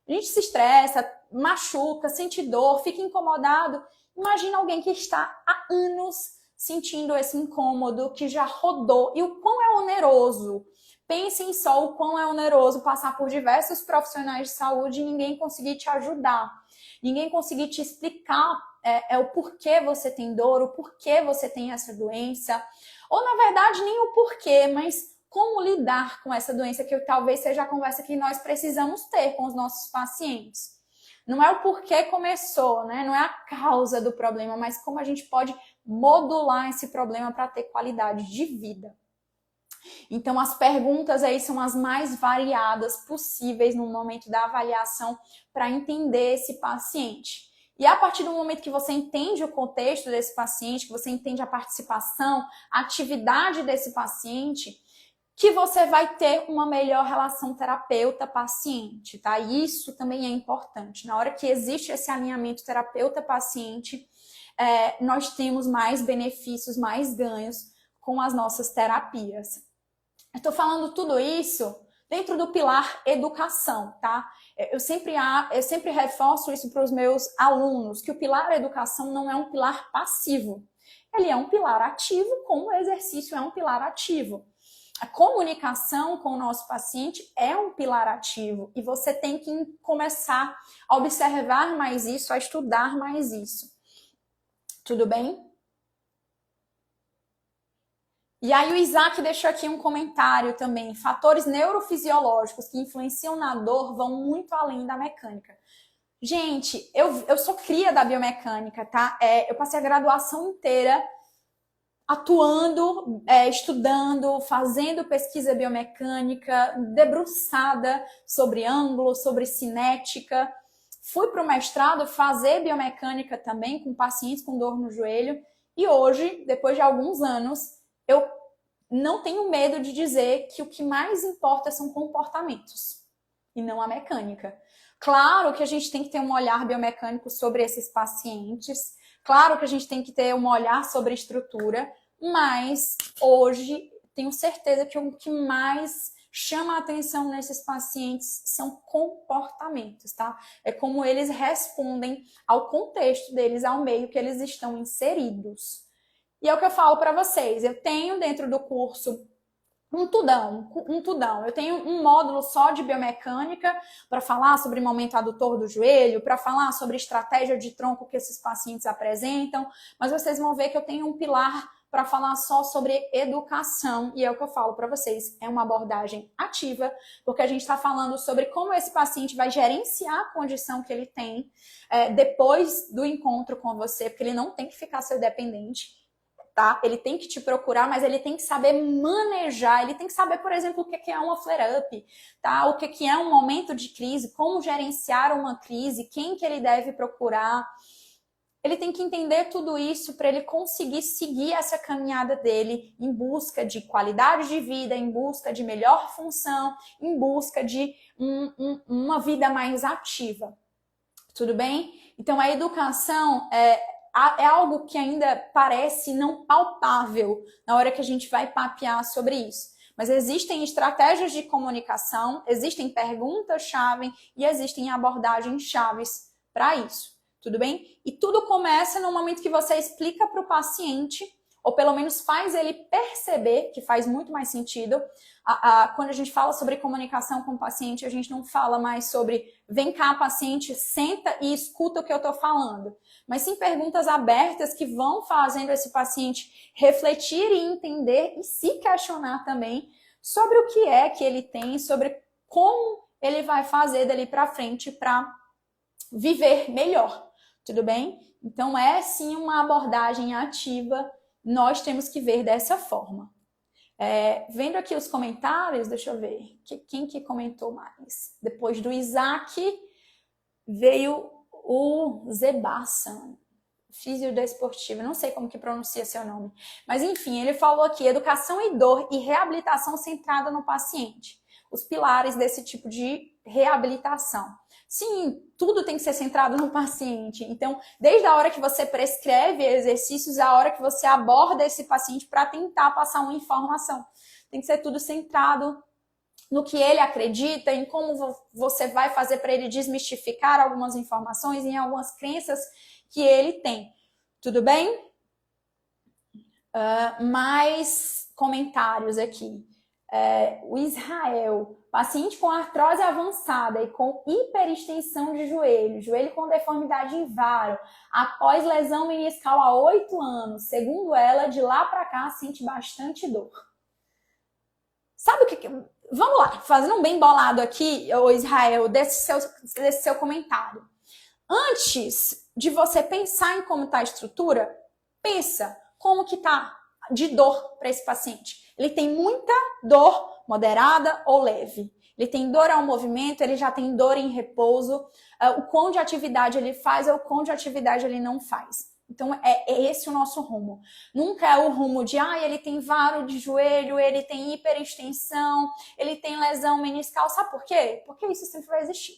Speaker 1: a gente se estressa, machuca, sente dor, fica incomodado. Imagina alguém que está há anos sentindo esse incômodo, que já rodou, e o quão é oneroso. Pensem só o quão é oneroso passar por diversos profissionais de saúde e ninguém conseguir te ajudar, ninguém conseguir te explicar o porquê você tem dor, o porquê você tem essa doença, ou na verdade nem o porquê, mas como lidar com essa doença, que talvez seja a conversa que nós precisamos ter com os nossos pacientes. Não é o porquê começou, né? Não é a causa do problema, mas como a gente pode modular esse problema para ter qualidade de vida. Então, as perguntas aí são as mais variadas possíveis no momento da avaliação para entender esse paciente. E a partir do momento que você entende o contexto desse paciente, que você entende a participação, a atividade desse paciente, que você vai ter uma melhor relação terapeuta-paciente, tá? Isso também é importante. Na hora que existe esse alinhamento terapeuta-paciente, nós temos mais benefícios, mais ganhos com as nossas terapias. Eu tô falando tudo isso dentro do pilar educação, tá? Eu sempre reforço isso para os meus alunos, que o pilar educação não é um pilar passivo. Ele é um pilar ativo, como o exercício é um pilar ativo. A comunicação com o nosso paciente é um pilar ativo e você tem que começar a observar mais isso, a estudar mais isso. Tudo bem? E aí o Isaac deixou aqui um comentário também. Fatores neurofisiológicos que influenciam na dor vão muito além da mecânica. Gente, eu sou cria da biomecânica, tá? Eu passei a graduação inteira atuando, estudando, fazendo pesquisa biomecânica, debruçada sobre ângulo, sobre cinética. Fui para o mestrado fazer biomecânica também com pacientes com dor no joelho. E hoje, depois de alguns anos, eu não tenho medo de dizer que o que mais importa são comportamentos e não a mecânica. Claro que a gente tem que ter um olhar biomecânico sobre esses pacientes, claro que a gente tem que ter um olhar sobre estrutura, mas hoje tenho certeza que o que mais chama a atenção nesses pacientes são comportamentos, tá? É como eles respondem ao contexto deles, ao meio que eles estão inseridos. E é o que eu falo para vocês, eu tenho dentro do curso um tudão. Eu tenho um módulo só de biomecânica para falar sobre momento adutor do joelho, para falar sobre estratégia de tronco que esses pacientes apresentam, mas vocês vão ver que eu tenho um pilar para falar só sobre educação, e é o que eu falo para vocês, é uma abordagem ativa, porque a gente está falando sobre como esse paciente vai gerenciar a condição que ele tem depois do encontro com você, porque ele não tem que ficar seu dependente, tá? Ele tem que te procurar, mas ele tem que saber manejar, ele tem que saber, por exemplo, o que é uma flare-up, tá? O que é um momento de crise, como gerenciar uma crise, quem que ele deve procurar. Ele tem que entender tudo isso para ele conseguir seguir essa caminhada dele em busca de qualidade de vida, em busca de melhor função, em busca de uma vida mais ativa. Tudo bem? Então, a educação é algo que ainda parece não palpável na hora que a gente vai papear sobre isso. Mas existem estratégias de comunicação, existem perguntas-chave e existem abordagens-chaves para isso. Tudo bem? E tudo começa no momento que você explica para o paciente, ou pelo menos faz ele perceber, que faz muito mais sentido. Quando a gente fala sobre comunicação com o paciente, a gente não fala mais sobre vem cá, paciente, senta e escuta o que eu estou falando. Mas sim perguntas abertas que vão fazendo esse paciente refletir e entender e se questionar também sobre o que é que ele tem, sobre como ele vai fazer dali para frente para viver melhor. Tudo bem? Então, é sim uma abordagem ativa, nós temos que ver dessa forma. Vendo aqui os comentários, deixa eu ver, quem que comentou mais? Depois do Isaac, veio o Zebassan, fisiodesportivo, não sei como que pronuncia seu nome. Mas, enfim, ele falou aqui, educação e dor e reabilitação centrada no paciente. Os pilares desse tipo de reabilitação. Sim, tudo tem que ser centrado no paciente. Então, desde a hora que você prescreve exercícios, a hora que você aborda esse paciente para tentar passar uma informação. Tem que ser tudo centrado no que ele acredita, em como você vai fazer para ele desmistificar algumas informações, em algumas crenças que ele tem. Tudo bem? Mais comentários aqui. O Israel, paciente com artrose avançada e com hiperextensão de joelho com deformidade em varo, após lesão meniscal há 8 anos, segundo ela, de lá para cá sente bastante dor. Sabe o que... Vamos lá, fazendo um bem bolado aqui, o Israel, desse seu comentário. Antes de você pensar em como está a estrutura, pensa como que está de dor para esse paciente. Ele tem muita dor moderada ou leve. Ele tem dor ao movimento, ele já tem dor em repouso, o quão de atividade ele faz ou o quão de atividade ele não faz. Então, é esse o nosso rumo. Nunca é o rumo de, ele tem varo de joelho, ele tem hiperextensão, ele tem lesão meniscal. Sabe por quê? Porque isso sempre vai existir.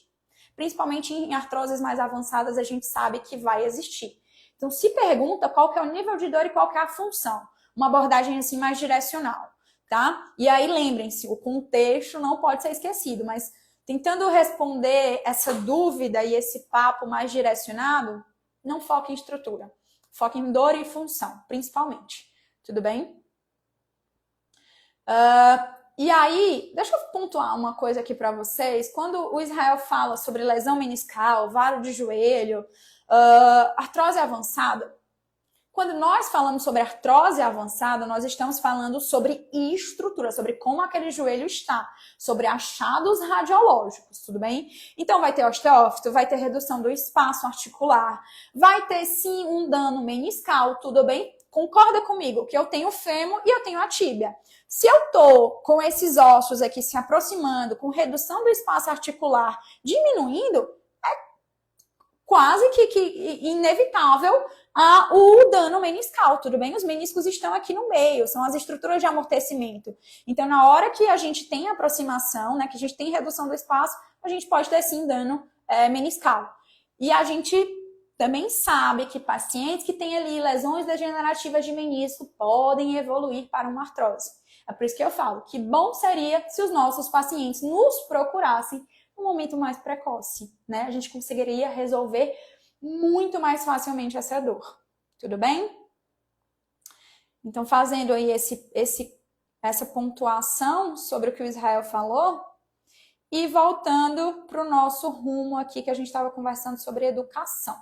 Speaker 1: Principalmente em artroses mais avançadas, a gente sabe que vai existir. Então, se pergunta qual que é o nível de dor e qual que é a função. Uma abordagem assim mais direcional, tá? E aí, lembrem-se, o contexto não pode ser esquecido, mas tentando responder essa dúvida e esse papo mais direcionado, não foca em estrutura. Foca em dor e função, principalmente. Tudo bem? E aí, deixa eu pontuar uma coisa aqui para vocês. Quando o Israel fala sobre lesão meniscal, varo de joelho, artrose avançada, quando nós falamos sobre artrose avançada, nós estamos falando sobre estrutura, sobre como aquele joelho está, sobre achados radiológicos, tudo bem? Então vai ter osteófito, vai ter redução do espaço articular, vai ter sim um dano meniscal, tudo bem? Concorda comigo que eu tenho o fêmur e eu tenho a tíbia. Se eu tô com esses ossos aqui se aproximando, com redução do espaço articular diminuindo, é quase que inevitável o dano meniscal, tudo bem? Os meniscos estão aqui no meio, são as estruturas de amortecimento. Então, na hora que a gente tem aproximação, né, que a gente tem redução do espaço, a gente pode ter, sim, dano meniscal. E a gente também sabe que pacientes que têm ali lesões degenerativas de menisco podem evoluir para uma artrose. É por isso que eu falo que bom seria se os nossos pacientes nos procurassem no momento mais precoce, né? A gente conseguiria resolver muito mais facilmente essa dor. Tudo bem? Então, fazendo aí essa pontuação sobre o que o Israel falou e voltando para o nosso rumo aqui que a gente estava conversando sobre educação.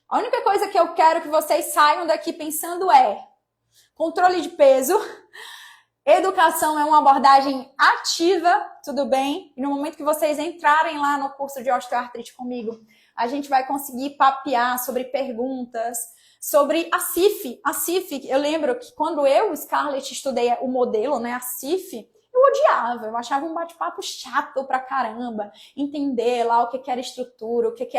Speaker 1: A única coisa que eu quero que vocês saiam daqui pensando é controle de peso. Educação é uma abordagem ativa, tudo bem? E no momento que vocês entrarem lá no curso de osteoartrite comigo, a gente vai conseguir papear sobre perguntas, sobre a CIF. A CIF, eu lembro que quando eu, Scarlett, estudei o modelo, né, a CIF, eu odiava, eu achava um bate-papo chato pra caramba. Entender lá o que era estrutura, o que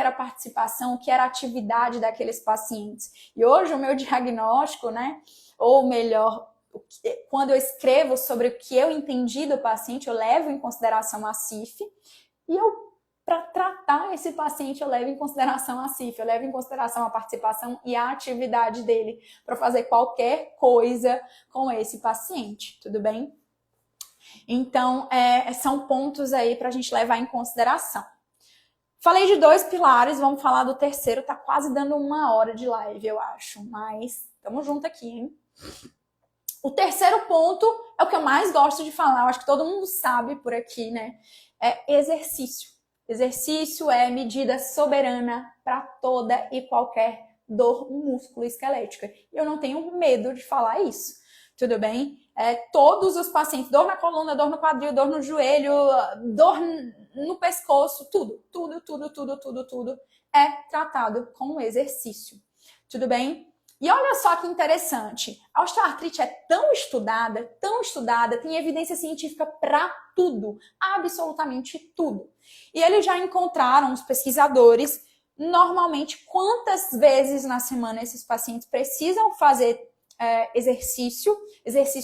Speaker 1: era participação, o que era atividade daqueles pacientes. E hoje o meu diagnóstico, né, ou melhor, quando eu escrevo sobre o que eu entendi do paciente, eu levo em consideração a CIF e para tratar esse paciente, eu levo em consideração a CIF, eu levo em consideração a participação e a atividade dele para fazer qualquer coisa com esse paciente, tudo bem? Então, são pontos aí para a gente levar em consideração. Falei de 2 pilares, vamos falar do terceiro, tá quase dando 1 hora de live, eu acho, mas estamos juntos aqui, hein? O terceiro ponto é o que eu mais gosto de falar, eu acho que todo mundo sabe por aqui, né? É exercício. Exercício é medida soberana para toda e qualquer dor músculo-esquelética. Eu não tenho medo de falar isso, tudo bem? Todos os pacientes, dor na coluna, dor no quadril, dor no joelho, dor no pescoço, tudo é tratado com exercício, tudo bem? E olha só que interessante, a osteoartrite é tão estudada, tem evidência científica para tudo, absolutamente tudo. E eles já encontraram, os pesquisadores, normalmente quantas vezes na semana esses pacientes precisam fazer exercício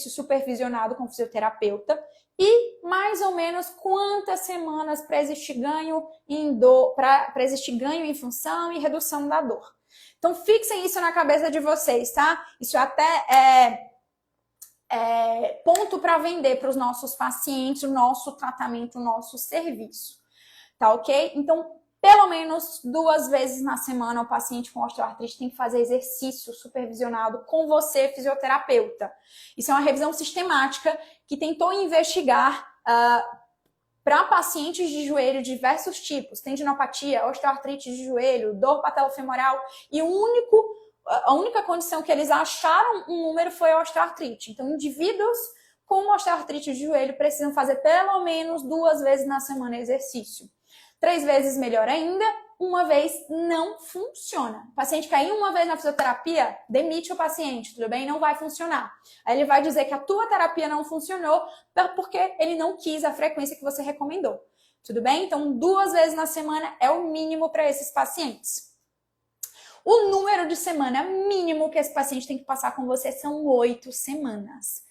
Speaker 1: supervisionado com fisioterapeuta e mais ou menos quantas semanas para existir ganho em função e redução da dor. Então, fixem isso na cabeça de vocês, tá? Isso até é ponto para vender para os nossos pacientes, o nosso tratamento, o nosso serviço. Tá ok? Então, pelo menos 2 vezes na semana, o paciente com osteoartrite tem que fazer exercício supervisionado com você, fisioterapeuta. Isso é uma revisão sistemática que tentou investigar para pacientes de joelho de diversos tipos, tendinopatia, osteoartrite de joelho, dor patelofemoral, e a única condição que eles acharam um número foi a osteoartrite. Então, indivíduos com osteoartrite de joelho precisam fazer pelo menos 2 vezes na semana exercício. 3 vezes melhor ainda, uma vez não funciona. O paciente quer ir uma vez na fisioterapia, demite o paciente, tudo bem? Não vai funcionar. Aí ele vai dizer que a tua terapia não funcionou porque ele não quis a frequência que você recomendou. Tudo bem? Então, 2 vezes na semana é o mínimo para esses pacientes. O número de semana mínimo que esse paciente tem que passar com você são 8 semanas,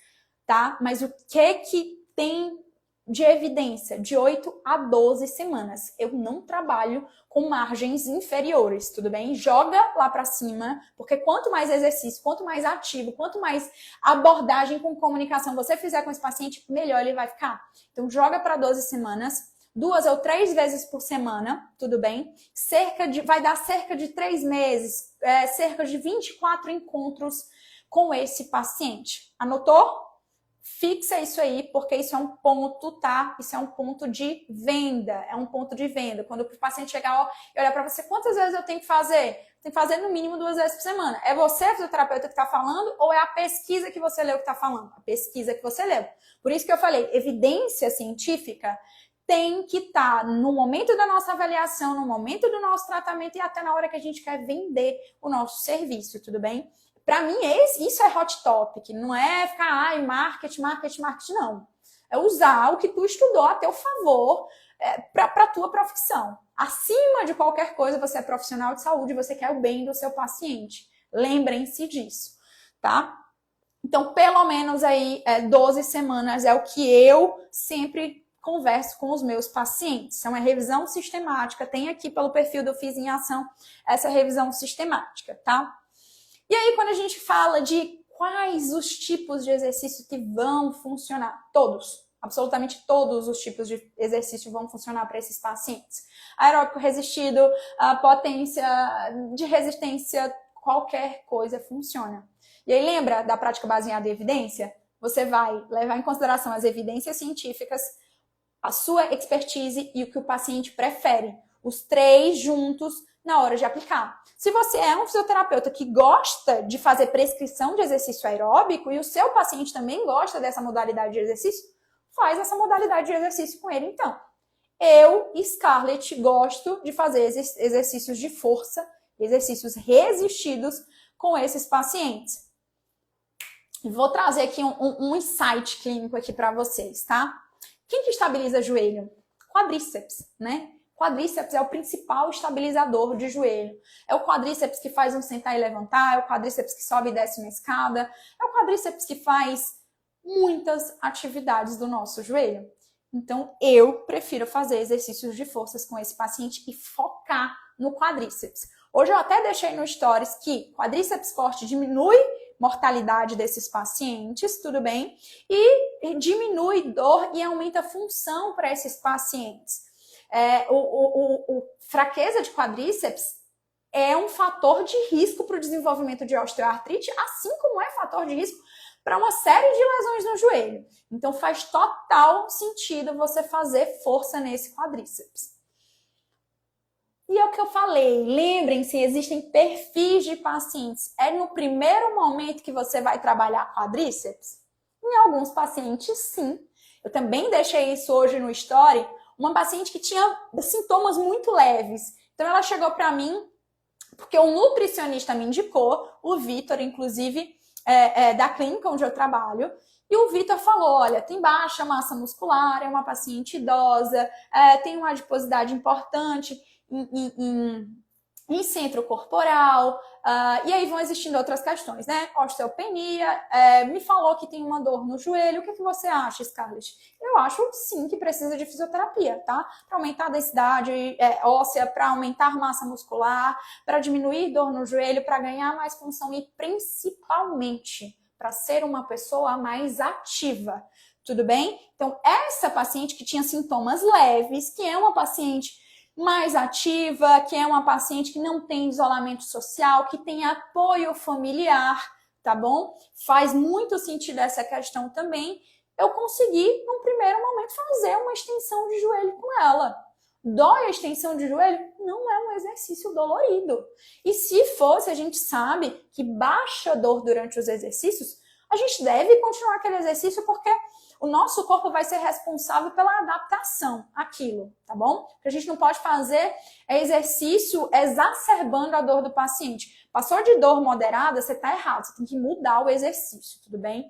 Speaker 1: tá? Mas o que tem de evidência? De 8 a 12 semanas. Eu não trabalho com margens inferiores, tudo bem? Joga lá pra cima, porque quanto mais exercício, quanto mais ativo, quanto mais abordagem com comunicação você fizer com esse paciente, melhor ele vai ficar. Então, joga para 12 semanas. 2 ou 3 vezes por semana, tudo bem? Vai dar cerca de 3 meses, cerca de 24 encontros com esse paciente. Anotou? Fixa isso aí, porque isso é um ponto, tá? Isso é um ponto de venda, é um ponto de venda. Quando o paciente chegar e olhar para você, quantas vezes eu tenho que fazer? Tem que fazer no mínimo 2 vezes por semana. É você, fisioterapeuta, que está falando, ou é a pesquisa que você leu que está falando? A pesquisa que você leu. Por isso que eu falei, evidência científica tem que estar no momento da nossa avaliação, no momento do nosso tratamento e até na hora que a gente quer vender o nosso serviço, tudo bem? Para mim, isso é hot topic, não é ficar, marketing, não. É usar o que tu estudou a teu favor para a tua profissão. Acima de qualquer coisa, você é profissional de saúde, você quer o bem do seu paciente. Lembrem-se disso, tá? Então, pelo menos aí, 12 semanas é o que eu sempre converso com os meus pacientes. É uma revisão sistemática. Tem aqui pelo perfil do Fiz em Ação essa revisão sistemática, tá? E aí, quando a gente fala de quais os tipos de exercício que vão funcionar, todos, absolutamente todos os tipos de exercício vão funcionar para esses pacientes. Aeróbico resistido, a potência de resistência, qualquer coisa funciona. E aí, lembra da prática baseada em evidência? Você vai levar em consideração as evidências científicas, a sua expertise e o que o paciente prefere. Os 3 juntos na hora de aplicar. Se você é um fisioterapeuta que gosta de fazer prescrição de exercício aeróbico e o seu paciente também gosta dessa modalidade de exercício, faz essa modalidade de exercício com ele, então. Eu, Scarlett, gosto de fazer exercícios de força, exercícios resistidos com esses pacientes. Vou trazer aqui um insight clínico aqui para vocês, tá? Quem que estabiliza joelho? Quadríceps, né? Quadríceps é o principal estabilizador de joelho. É o quadríceps que faz um sentar e levantar, é o quadríceps que sobe e desce uma escada, é o quadríceps que faz muitas atividades do nosso joelho. Então, eu prefiro fazer exercícios de forças com esse paciente e focar no quadríceps. Hoje eu até deixei no Stories que quadríceps forte diminui mortalidade desses pacientes, tudo bem? E diminui dor e aumenta a função para esses pacientes. Fraqueza de quadríceps é um fator de risco para o desenvolvimento de osteoartrite, assim como é fator de risco para uma série de lesões no joelho. Então faz total sentido você fazer força nesse quadríceps. E é o que eu falei, lembrem-se, existem perfis de pacientes. É no primeiro momento que você vai trabalhar quadríceps? Em alguns pacientes, sim. Eu também deixei isso hoje no story. Uma paciente que tinha sintomas muito leves. Então ela chegou para mim, porque o nutricionista me indicou, o Vitor, inclusive, da clínica onde eu trabalho, e o Vitor falou, olha, tem baixa massa muscular, é uma paciente idosa, tem uma adiposidade importante em centro corporal, e aí vão existindo outras questões, né? Osteopenia, me falou que tem uma dor no joelho, o que você acha, Scarlett? Eu acho sim que precisa de fisioterapia, tá? Para aumentar a densidade óssea, para aumentar massa muscular, para diminuir dor no joelho, para ganhar mais função e principalmente para ser uma pessoa mais ativa, tudo bem? Então, essa paciente que tinha sintomas leves, que é uma paciente mais ativa, que é uma paciente que não tem isolamento social, que tem apoio familiar, tá bom? Faz muito sentido essa questão também. Eu consegui, num primeiro momento, fazer uma extensão de joelho com ela. Dói a extensão de joelho? Não é um exercício dolorido. E se fosse, a gente sabe que baixa dor durante os exercícios, a gente deve continuar aquele exercício porque o nosso corpo vai ser responsável pela adaptação àquilo, tá bom? O que a gente não pode fazer é exercício exacerbando a dor do paciente. Passou de dor moderada, você tá errado, você tem que mudar o exercício, tudo bem?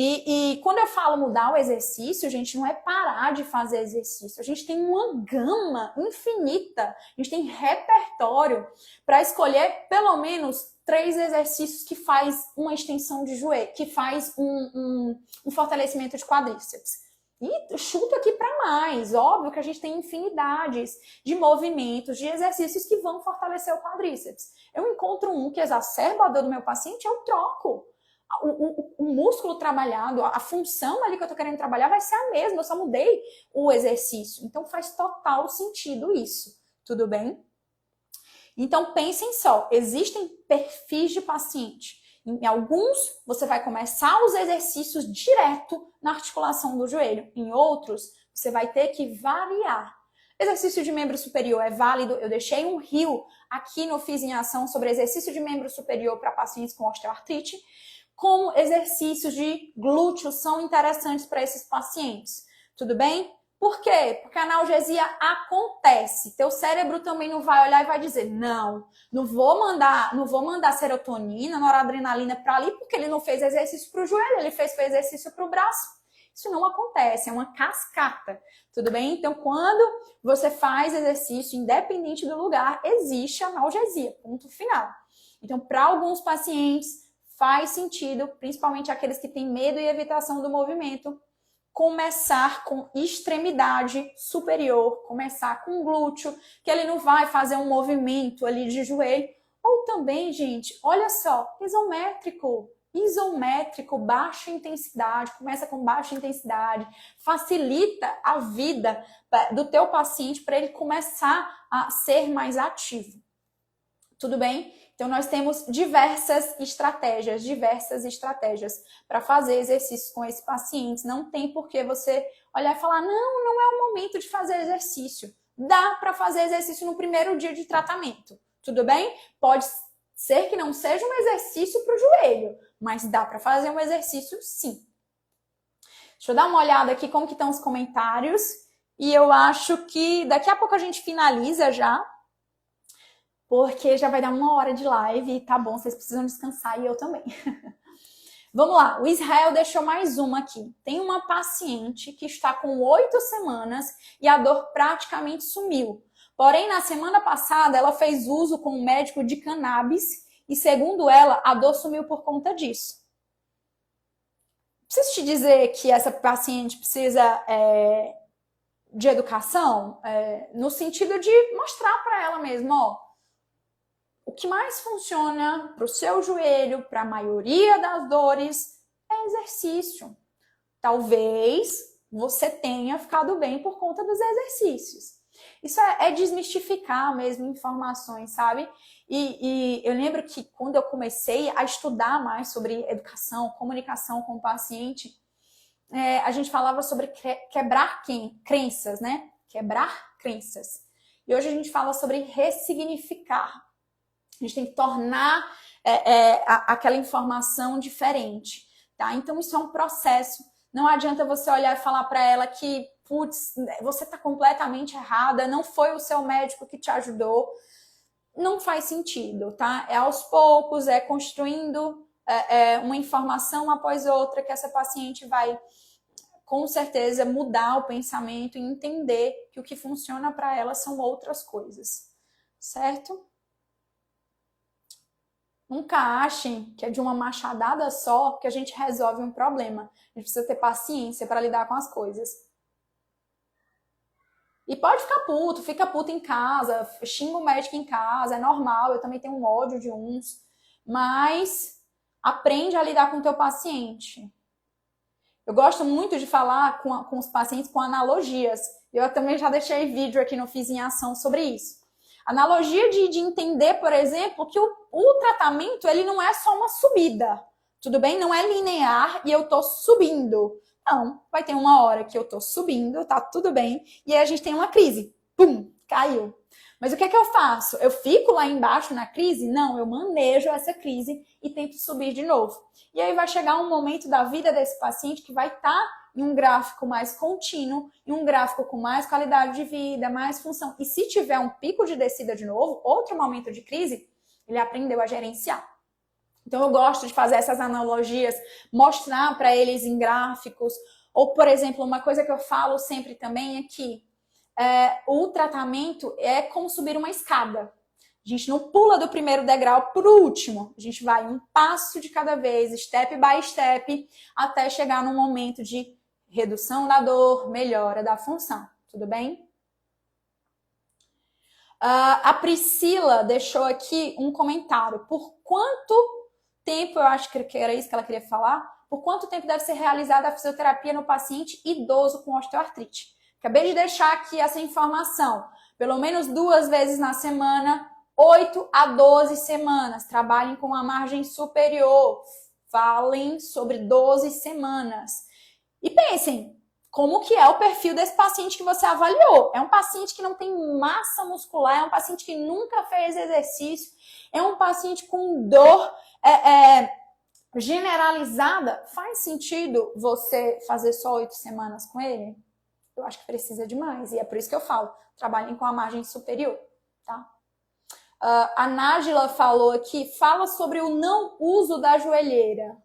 Speaker 1: E quando eu falo mudar o exercício, gente, não é parar de fazer exercício. A gente tem uma gama infinita, a gente tem repertório para escolher pelo menos 3 exercícios que faz uma extensão de joelho, que faz um fortalecimento de quadríceps. E chuto aqui para mais. Óbvio que a gente tem infinidades de movimentos, de exercícios que vão fortalecer o quadríceps. Eu encontro um que exacerba a dor do meu paciente, eu troco. O músculo trabalhado, a função ali que eu tô querendo trabalhar vai ser a mesma, eu só mudei o exercício. Então faz total sentido isso, tudo bem? Então pensem só, existem perfis de paciente. Em alguns, você vai começar os exercícios direto na articulação do joelho. Em outros, você vai ter que variar. Exercício de membro superior é válido. Eu deixei um reel aqui no Fiz em Ação sobre exercício de membro superior para pacientes com osteoartrite. Como exercícios de glúteo são interessantes para esses pacientes. Tudo bem? Por quê? Porque a analgesia acontece. Teu cérebro também não vai olhar e vai dizer, não vou mandar serotonina, noradrenalina para ali, porque ele não fez exercício para o joelho, ele fez exercício para o braço. Isso não acontece, é uma cascata. Tudo bem? Então, quando você faz exercício, independente do lugar, existe analgesia. Ponto final. Então, para alguns pacientes, faz sentido, principalmente aqueles que têm medo e evitação do movimento, começar com extremidade superior, começar com glúteo, que ele não vai fazer um movimento ali de joelho. Ou também, gente, olha só, isométrico, baixa intensidade, começa com baixa intensidade, facilita a vida do teu paciente para ele começar a ser mais ativo. Tudo bem? Então, nós temos diversas estratégias para fazer exercícios com esse paciente. Não tem por que você olhar e falar, não é o momento de fazer exercício. Dá para fazer exercício no primeiro dia de tratamento. Tudo bem? Pode ser que não seja um exercício para o joelho, mas dá para fazer um exercício sim. Deixa eu dar uma olhada aqui como que estão os comentários. E eu acho que daqui a pouco a gente finaliza já. Porque já vai dar 1 hora de live e tá bom, vocês precisam descansar e eu também. Vamos lá, o Israel deixou mais uma aqui. Tem uma paciente que está com 8 semanas e a dor praticamente sumiu. Porém, na semana passada, ela fez uso com um médico de cannabis e, segundo ela, a dor sumiu por conta disso. Preciso te dizer que essa paciente precisa de educação, no sentido de mostrar para ela mesmo, ó, o que mais funciona para o seu joelho, para a maioria das dores, é exercício. Talvez você tenha ficado bem por conta dos exercícios. Isso é desmistificar mesmo informações, sabe? E eu lembro que quando eu comecei a estudar mais sobre educação, comunicação com o paciente, a gente falava sobre quebrar crenças, né? Quebrar crenças. E hoje a gente fala sobre ressignificar. A gente tem que tornar aquela informação diferente, tá? Então, isso é um processo. Não adianta você olhar e falar para ela que, putz, você está completamente errada, não foi o seu médico que te ajudou. Não faz sentido, tá? É aos poucos, é construindo uma informação após outra que essa paciente vai, com certeza, mudar o pensamento e entender que o que funciona para ela são outras coisas, certo? Nunca achem que é de uma machadada só que a gente resolve um problema. A gente precisa ter paciência para lidar com as coisas. E pode ficar puto, fica puto em casa, xinga o médico em casa, é normal, eu também tenho um ódio de uns. Mas aprende a lidar com o teu paciente. Eu gosto muito de falar com os pacientes com analogias. Eu também já deixei vídeo aqui no Fiz em Ação sobre isso. Analogia de entender, por exemplo, que o tratamento ele não é só uma subida, tudo bem? Não é linear e eu tô subindo. Não, vai ter uma hora que eu tô subindo, tá tudo bem, e aí a gente tem uma crise. Pum, caiu. Mas o que é que eu faço? Eu fico lá embaixo na crise? Não, eu manejo essa crise e tento subir de novo. E aí vai chegar um momento da vida desse paciente que vai estar em um gráfico mais contínuo, em um gráfico com mais qualidade de vida, mais função. E se tiver um pico de descida de novo, outro momento de crise, ele aprendeu a gerenciar. Então eu gosto de fazer essas analogias, mostrar para eles em gráficos. Ou, por exemplo, uma coisa que eu falo sempre também é que o tratamento é como subir uma escada. A gente não pula do primeiro degrau para o último. A gente vai um passo de cada vez, step by step, até chegar num momento de redução da dor, melhora da função. Tudo bem? A Priscila deixou aqui um comentário. Por quanto tempo, eu acho que era isso que ela queria falar, por quanto tempo deve ser realizada a fisioterapia no paciente idoso com osteoartrite? Acabei de deixar aqui essa informação. Pelo menos 2 vezes na semana, 8 a 12 semanas. Trabalhem com a margem superior. Falem sobre 12 semanas. E pensem, como que é o perfil desse paciente que você avaliou? É um paciente que não tem massa muscular, é um paciente que nunca fez exercício, é um paciente com dor generalizada. Faz sentido você fazer só 8 semanas com ele? Eu acho que precisa de mais. E é por isso que eu falo, trabalhem com a margem superior, tá? A Nájila falou aqui, fala sobre o não uso da joelheira.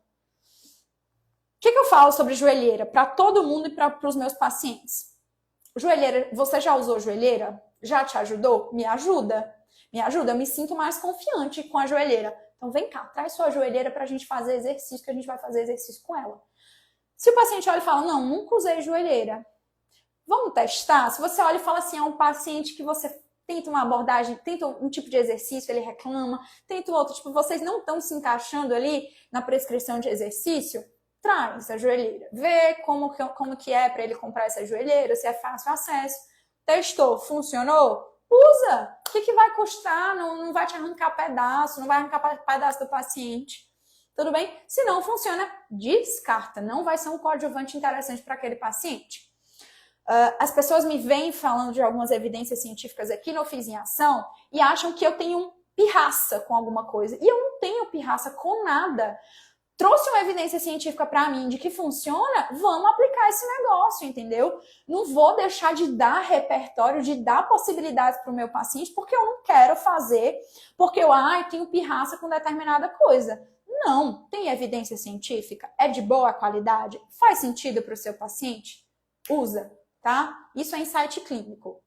Speaker 1: O que eu falo sobre joelheira? Para todo mundo e para os meus pacientes. Joelheira, você já usou joelheira? Já te ajudou? Me ajuda. Me ajuda, eu me sinto mais confiante com a joelheira. Então vem cá, traz sua joelheira para a gente fazer exercício, que a gente vai fazer exercício com ela. Se o paciente olha e fala, não, nunca usei joelheira. Vamos testar? Se você olha e fala assim, é um paciente que você tenta uma abordagem, tenta um tipo de exercício, ele reclama, tenta outro, tipo, vocês não estão se encaixando ali na prescrição de exercício, traz a joelheira. Vê como que é para ele comprar essa joelheira, se é fácil acesso. Testou, funcionou? Usa! O que vai custar? Não vai te arrancar pedaço, não vai arrancar pedaço do paciente. Tudo bem? Se não funciona, descarta. Não vai ser um coadjuvante interessante para aquele paciente. As pessoas me vêm falando de algumas evidências científicas aqui no Fiz em Ação e acham que eu tenho pirraça com alguma coisa. E eu não tenho pirraça com nada. Trouxe uma evidência científica para mim de que funciona, vamos aplicar esse negócio, entendeu? Não vou deixar de dar repertório, de dar possibilidades para o meu paciente, porque eu não quero fazer, porque eu tenho pirraça com determinada coisa. Não, tem evidência científica, é de boa qualidade, faz sentido para o seu paciente? Usa, tá? Isso é insight clínico.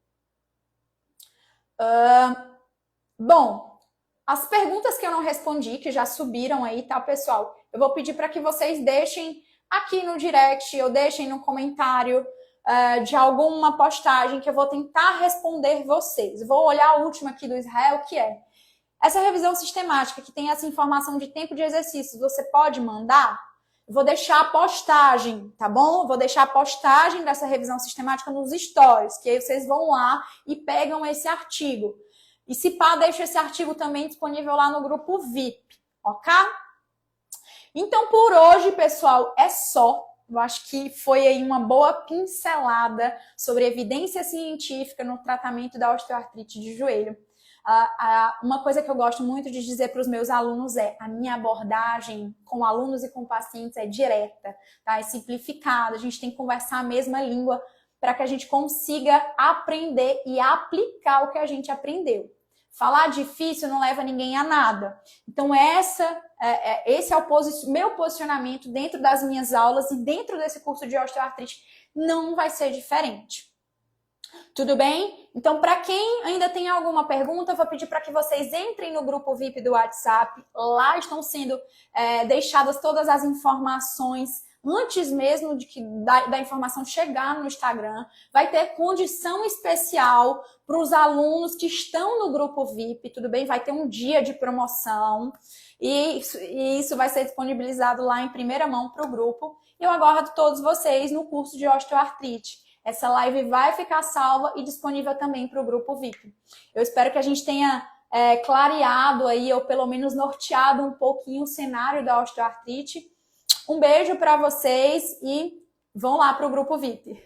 Speaker 1: Bom, as perguntas que eu não respondi, que já subiram aí, tá, pessoal? Eu vou pedir para que vocês deixem aqui no direct ou deixem no comentário de alguma postagem que eu vou tentar responder vocês. Vou olhar a última aqui do Israel, que é essa revisão sistemática, que tem essa informação de tempo de exercícios. Você pode mandar? Eu vou deixar a postagem, tá bom? Vou deixar a postagem dessa revisão sistemática nos stories, que aí vocês vão lá e pegam esse artigo. E se pá, deixa esse artigo também disponível lá no grupo VIP, ok? Então, por hoje, pessoal, é só. Eu acho que foi aí uma boa pincelada sobre evidência científica no tratamento da osteoartrite de joelho. Uma coisa que eu gosto muito de dizer para os meus alunos é a minha abordagem com alunos e com pacientes é direta, tá? É simplificada, a gente tem que conversar a mesma língua para que a gente consiga aprender e aplicar o que a gente aprendeu. Falar difícil não leva ninguém a nada. Então esse é o meu posicionamento dentro das minhas aulas e dentro desse curso de osteoartrite não vai ser diferente. Tudo bem? Então, para quem ainda tem alguma pergunta, eu vou pedir para que vocês entrem no grupo VIP do WhatsApp. Lá estão sendo deixadas todas as informações antes mesmo da informação chegar no Instagram. Vai ter condição especial para os alunos que estão no grupo VIP, tudo bem? Vai ter um dia de promoção e isso vai ser disponibilizado lá em primeira mão para o grupo. Eu aguardo todos vocês no curso de osteoartrite. Essa live vai ficar salva e disponível também para o grupo VIP. Eu espero que a gente tenha clareado aí, ou pelo menos norteado um pouquinho o cenário da osteoartrite. Um beijo para vocês e vão lá para o grupo VIP.